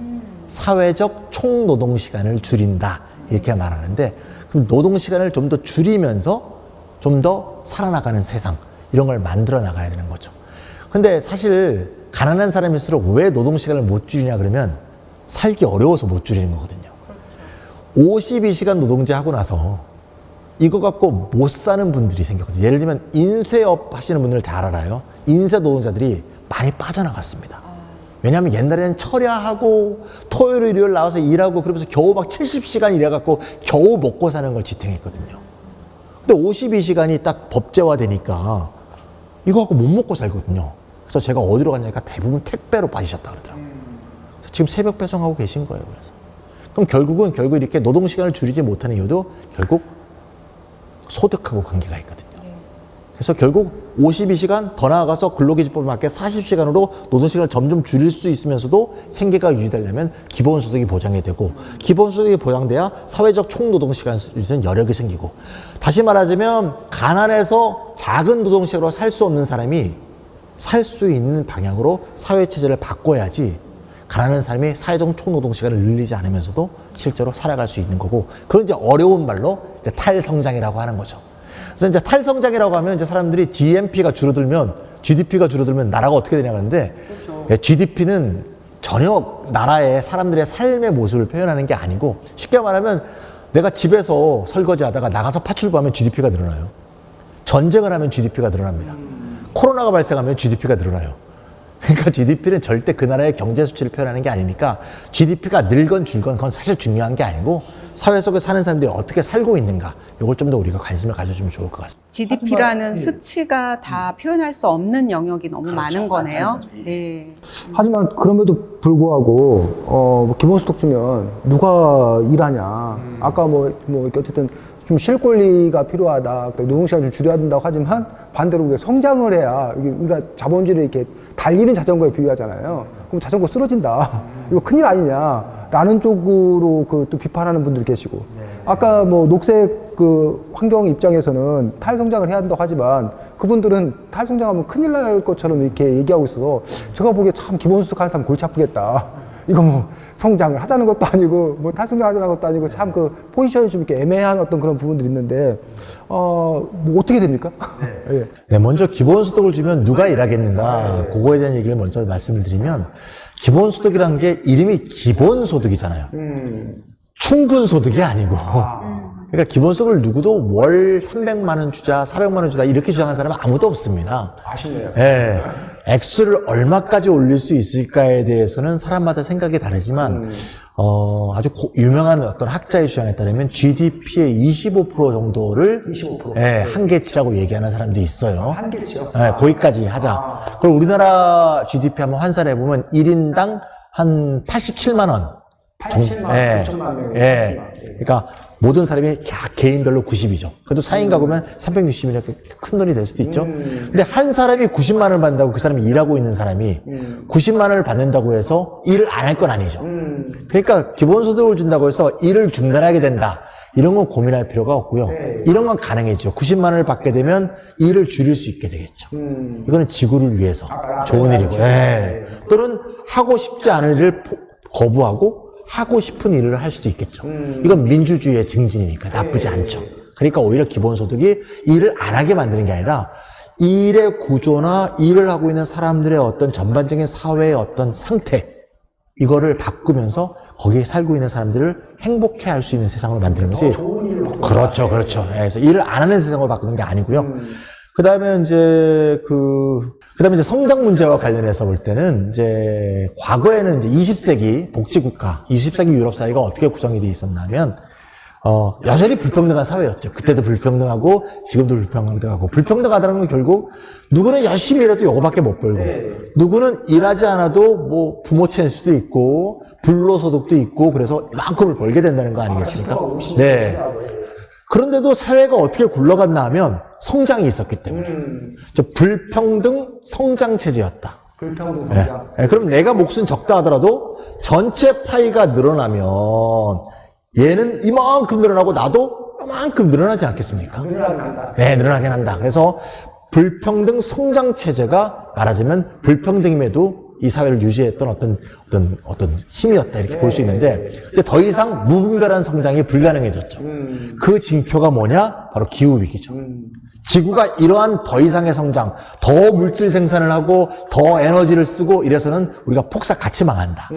사회적 총노동시간을 줄인다 이렇게 말하는데 그럼 노동시간을 좀 더 줄이면서 좀 더 살아나가는 세상 이런 걸 만들어 나가야 되는 거죠. 근데 사실 가난한 사람일수록 왜 노동시간을 못 줄이냐 그러면 살기 어려워서 못 줄이는 거거든요. 52시간 노동제 하고 나서 이거 갖고 못 사는 분들이 생겼거든요. 예를 들면 인쇄업 하시는 분들 잘 알아요. 인쇄 노동자들이 많이 빠져나갔습니다. 왜냐하면 옛날에는 철야하고 토요일 일요일 나와서 일하고 그러면서 겨우 막 70시간 일해갖고 겨우 먹고 사는 걸 지탱했거든요. 근데 52시간이 딱 법제화 되니까 이거 갖고 못 먹고 살거든요. 그래서 제가 어디로 갔냐니까 대부분 택배로 빠지셨다 그러더라고요. 지금 새벽 배송하고 계신 거예요. 그래서 그럼 결국 이렇게 노동시간을 줄이지 못하는 이유도 결국 소득하고 관계가 있거든요. 그래서 결국 52시간 더 나아가서 근로기준법에 맞게 40시간으로 노동시간을 점점 줄일 수 있으면서도 생계가 유지되려면 기본소득이 보장이 되고 기본소득이 보장돼야 사회적 총노동시간을 유지하는 여력이 생기고 다시 말하자면 가난해서 작은 노동시간으로 살 수 없는 사람이 살 수 있는 방향으로 사회체제를 바꿔야지 가난한 사람이 사회적 총노동시간을 늘리지 않으면서도 실제로 살아갈 수 있는 거고 그런 이제 어려운 말로 이제 탈성장이라고 하는 거죠. 그래서 이제 탈성장이라고 하면 이제 사람들이 GNP가 줄어들면 GDP가 줄어들면 나라가 어떻게 되냐 하는데 GDP는 전혀 나라의 사람들의 삶의 모습을 표현하는 게 아니고 쉽게 말하면 내가 집에서 설거지 하다가 나가서 파출부하면 GDP가 늘어나요. 전쟁을 하면 GDP가 늘어납니다. 코로나가 발생하면 GDP가 늘어나요. 그러니까 GDP는 절대 그 나라의 경제 수치를 표현하는 게 아니니까 GDP가 늘건 줄건 그건 사실 중요한 게 아니고 사회 속에 사는 사람들이 어떻게 살고 있는가 이걸 좀 더 우리가 관심을 가져주면 좋을 것 같습니다. GDP라는 수치가 다 표현할 수 없는 영역이 너무 많은 거네요. 네. 하지만 그럼에도 불구하고 기본소득 주면 누가 일하냐. 아까 이렇게 어쨌든 좀 쉴 권리가 필요하다. 노동시간 좀 줄여야 된다고 하지만 반대로 우리가 성장을 해야 우리가 자본주의를 이렇게 달리는 자전거에 비유하잖아요. 그럼 자전거 쓰러진다. 이거 큰일 아니냐라는 쪽으로 또 비판하는 분들이 계시고. 아까 녹색 환경 입장에서는 탈성장을 해야 한다고 하지만 그분들은 탈성장하면 큰일 날 것처럼 이렇게 얘기하고 있어서 제가 보기에 참 기본소득 하는 사람 골치 아프겠다. 이거 성장을 하자는 것도 아니고 탈성장 하자는 것도 아니고 참 포지션이 좀 이렇게 애매한 어떤 그런 부분들이 있는데 어떻게 됩니까? 네, 먼저 기본소득을 주면 누가 일하겠는가 그거에 대한 얘기를 먼저 말씀을 드리면 기본소득이라는 게 이름이 기본소득이잖아요. 충분소득이 아니고 그러니까 기본소득을 누구도 월 300만 원 주자 400만 원 주자 이렇게 주장하는 사람은 아무도 없습니다. 아쉽네요. 네. 액수를 얼마까지 올릴 수 있을까에 대해서는 사람마다 생각이 다르지만 아주 유명한 어떤 학자의 주장에 따르면 GDP의 25% 정도를 25%? 예, 한계치라고 얘기하는 사람도 있어요. 한계치요? 예, 거기까지 하자. 그리고 우리나라 GDP 한번 환산해 보면 1인당 한 87만 원. 87만 원, 예, 9천만 원. 예. 그러니까 모든 사람이 개인별로 90이죠. 그래도 4인 가구면 360이면 큰 돈이 될 수도 있죠. 근데 한 사람이 90만 원을 받는다고 그 사람이 일하고 있는 사람이 90만 원을 받는다고 해서 일을 안 할 건 아니죠. 그러니까 기본소득을 준다고 해서 일을 중단하게 된다. 이런 건 고민할 필요가 없고요. 이런 건 가능해지죠. 90만 원을 받게 되면 일을 줄일 수 있게 되겠죠. 이거는 지구를 위해서 좋은 일이고. 예. 또는 하고 싶지 않은 일을 거부하고 하고 싶은 일을 할 수도 있겠죠. 이건 민주주의의 증진이니까 나쁘지 않죠. 그러니까 오히려 기본소득이 일을 안 하게 만드는 게 아니라 일의 구조나 일을 하고 있는 사람들의 어떤 전반적인 사회의 어떤 상태 이거를 바꾸면서 거기에 살고 있는 사람들을 행복해 할 수 있는 세상으로 만드는 거지. 좋은 일을 그렇죠. 그래서 일을 안 하는 세상으로 바꾸는 게 아니고요. 그다음에 이제 성장 문제와 관련해서 볼 때는 이제 과거에는 이제 20세기 복지국가, 20세기 유럽 사회가 어떻게 구성이 되어 있었냐면 여전히 불평등한 사회였죠. 그때도 불평등하고 지금도 불평등하고, 불평등하다는 건 결국 누구는 열심히 일해도 요거밖에 못 벌고, 누구는 일하지 않아도 뭐 부모 찬스도 있고 불로소득도 있고 그래서 이만큼을 벌게 된다는 거 아니겠습니까? 네. 그런데도 사회가 어떻게 굴러갔나 하면 성장이 있었기 때문에 저 불평등 성장 체제였다. 불평등 네. 성장. 네. 그럼 내가 몫은 적다 하더라도 전체 파이가 늘어나면 얘는 이만큼 늘어나고 나도 이만큼 늘어나지 않겠습니까? 늘어나긴 한다. 네, 늘어나긴 한다. 그래서 불평등 성장 체제가 말하자면 불평등임에도 이 사회를 유지했던 어떤 힘이었다 이렇게 볼 수 있는데, 이제 더 이상 무분별한 성장이 불가능해졌죠. 그 징표가 뭐냐? 바로 기후 위기죠. 지구가 이러한 더 이상의 성장, 더 물질 생산을 하고 더 에너지를 쓰고 이래서는 우리가 폭삭 같이 망한다.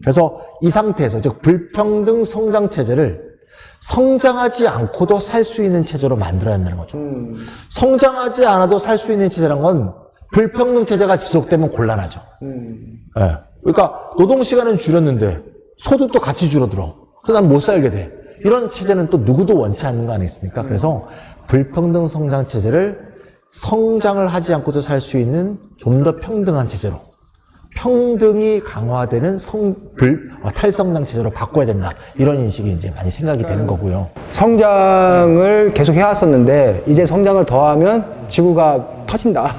그래서 이 상태에서 즉 불평등 성장 체제를 성장하지 않고도 살 수 있는 체제로 만들어야 한다는 거죠. 성장하지 않아도 살 수 있는 체제란 건 불평등 체제가 지속되면 곤란하죠. 네. 그러니까 노동 시간은 줄였는데 소득도 같이 줄어들어. 그래서 난 못 살게 돼. 이런 체제는 또 누구도 원치 않는 거 아니겠습니까? 그래서 불평등 성장 체제를 성장을 하지 않고도 살 수 있는 좀 더 평등한 체제로, 평등이 강화되는 탈성장 체제로 바꿔야 된다. 이런 인식이 이제 많이 생각이 되는 거고요. 성장을 계속 해왔었는데 이제 성장을 더하면 지구가 터진다.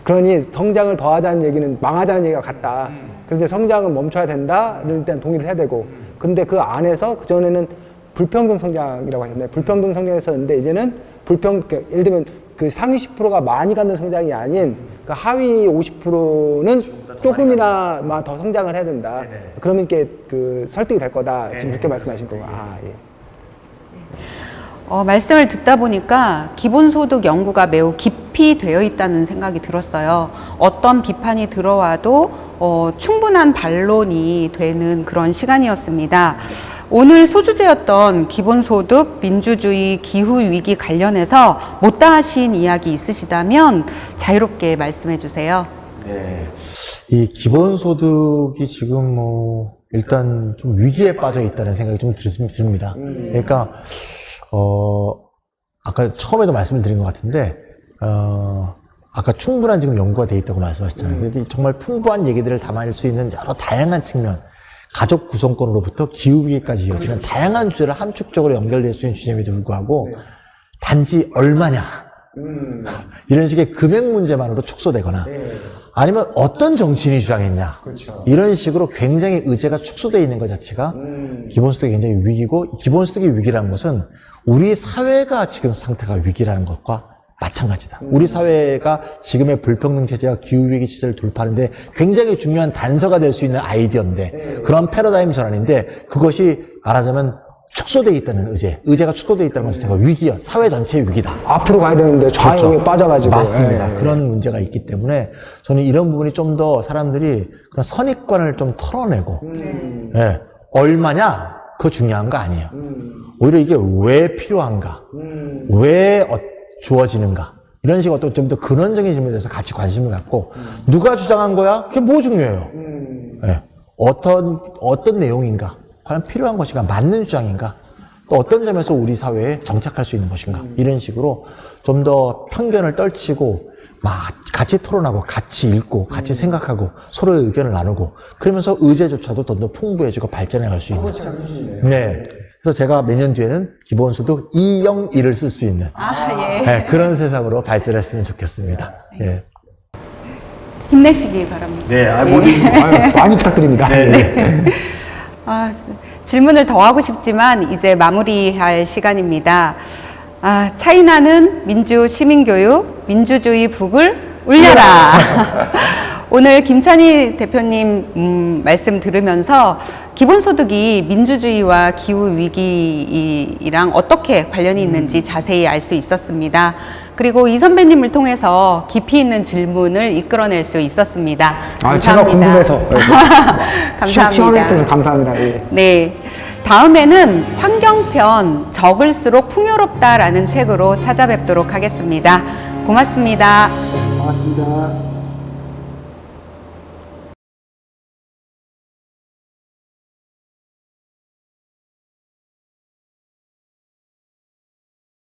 그러니 성장을 더하자는 얘기는 망하자는 얘기가 같다. 그래서 이제 성장은 멈춰야 된다를 일단 동의를 해야 되고, 근데 그 안에서 그전에는 불평등 성장이라고 하셨나요? 불평등 성장했었는데 이제는 예를 들면 그 상위 10%가 많이 갖는 성장이 아닌 그 하위 50%는 조금이나마 더 성장을 해야 된다. 그러면 이게 그 설득이 될 거다. 지금 그렇게 말씀하신 거고. 아, 예. 말씀을 듣다 보니까 기본소득 연구가 매우 깊이 되어 있다는 생각이 들었어요. 어떤 비판이 들어와도 충분한 반론이 되는 그런 시간이었습니다. 오늘 소주제였던 기본소득, 민주주의, 기후위기 관련해서 못다 하신 이야기 있으시다면 자유롭게 말씀해 주세요. 네. 이 기본소득이 지금 일단 좀 위기에 빠져 있다는 생각이 좀 듭니다. 그러니까 아까 처음에도 말씀을 드린 것 같은데, 아까 충분한 지금 연구가 돼 있다고 말씀하셨잖아요. 그게 정말 풍부한 얘기들을 담아낼 수 있는 여러 다양한 측면, 가족 구성권으로부터 기후위기까지 이어지는 다양한 주제를 함축적으로 연결될 수 있는 주제임에도 불구하고, 단지 얼마냐, 이런 식의 금액 문제만으로 축소되거나, 아니면 어떤 정치인이 주장했냐, 이런 식으로 굉장히 의제가 축소되어 있는 것 자체가 기본소득이 굉장히 위기고, 기본소득의 위기라는 것은 우리 사회가 지금 상태가 위기라는 것과 마찬가지다. 우리 사회가 지금의 불평등 체제와 기후위기 체제를 돌파하는데 굉장히 중요한 단서가 될 수 있는 아이디어인데, 그런 패러다임 전환인데, 그것이 말하자면 축소되어 있다는 의제가 축소되어 있다는 것은 제가 위기야. 사회 전체의 위기다. 앞으로 가야 되는데 좌우에 빠져가지고. 맞습니다. 예. 그런 문제가 있기 때문에 저는 이런 부분이 좀 더 사람들이 그런 선입관을 좀 털어내고, 예, 얼마냐? 그거 중요한 거 아니에요. 오히려 이게 왜 필요한가? 왜 주어지는가? 이런 식의 어떤 좀 더 근원적인 질문에 대해서 같이 관심을 갖고, 누가 주장한 거야? 그게 뭐 중요해요? 예, 어떤 내용인가? 과연 필요한 것인가? 맞는 주장인가? 또 어떤 점에서 우리 사회에 정착할 수 있는 것인가? 이런 식으로 좀 더 편견을 떨치고 같이 토론하고 같이 읽고 같이 생각하고 서로의 의견을 나누고, 그러면서 의제조차도 더 풍부해지고 발전해 갈 수 있는. 네. 그래서 제가 몇 년 뒤에는 기본소득 201을 쓸 수 있는 네, 그런 세상으로 발전했으면 좋겠습니다. 네. 힘내시기 바랍니다. 네, 모두 많이 부탁드립니다. 네. 질문을 더 하고 싶지만 이제 마무리할 시간입니다. 차이나는 민주 시민교육, 민주주의 북을 울려라. 오늘 김찬희 대표님 말씀 들으면서 기본소득이 민주주의와 기후위기랑 어떻게 관련이 있는지 자세히 알 수 있었습니다. 그리고 이 선배님을 통해서 깊이 있는 질문을 이끌어낼 수 있었습니다. 감사합니다. 제가 궁금해서. 감사합니다. 시원해서 감사합니다. 예. 네. 다음에는 환경편 적을수록 풍요롭다라는 책으로 찾아뵙도록 하겠습니다. 고맙습니다. 반갑습니다.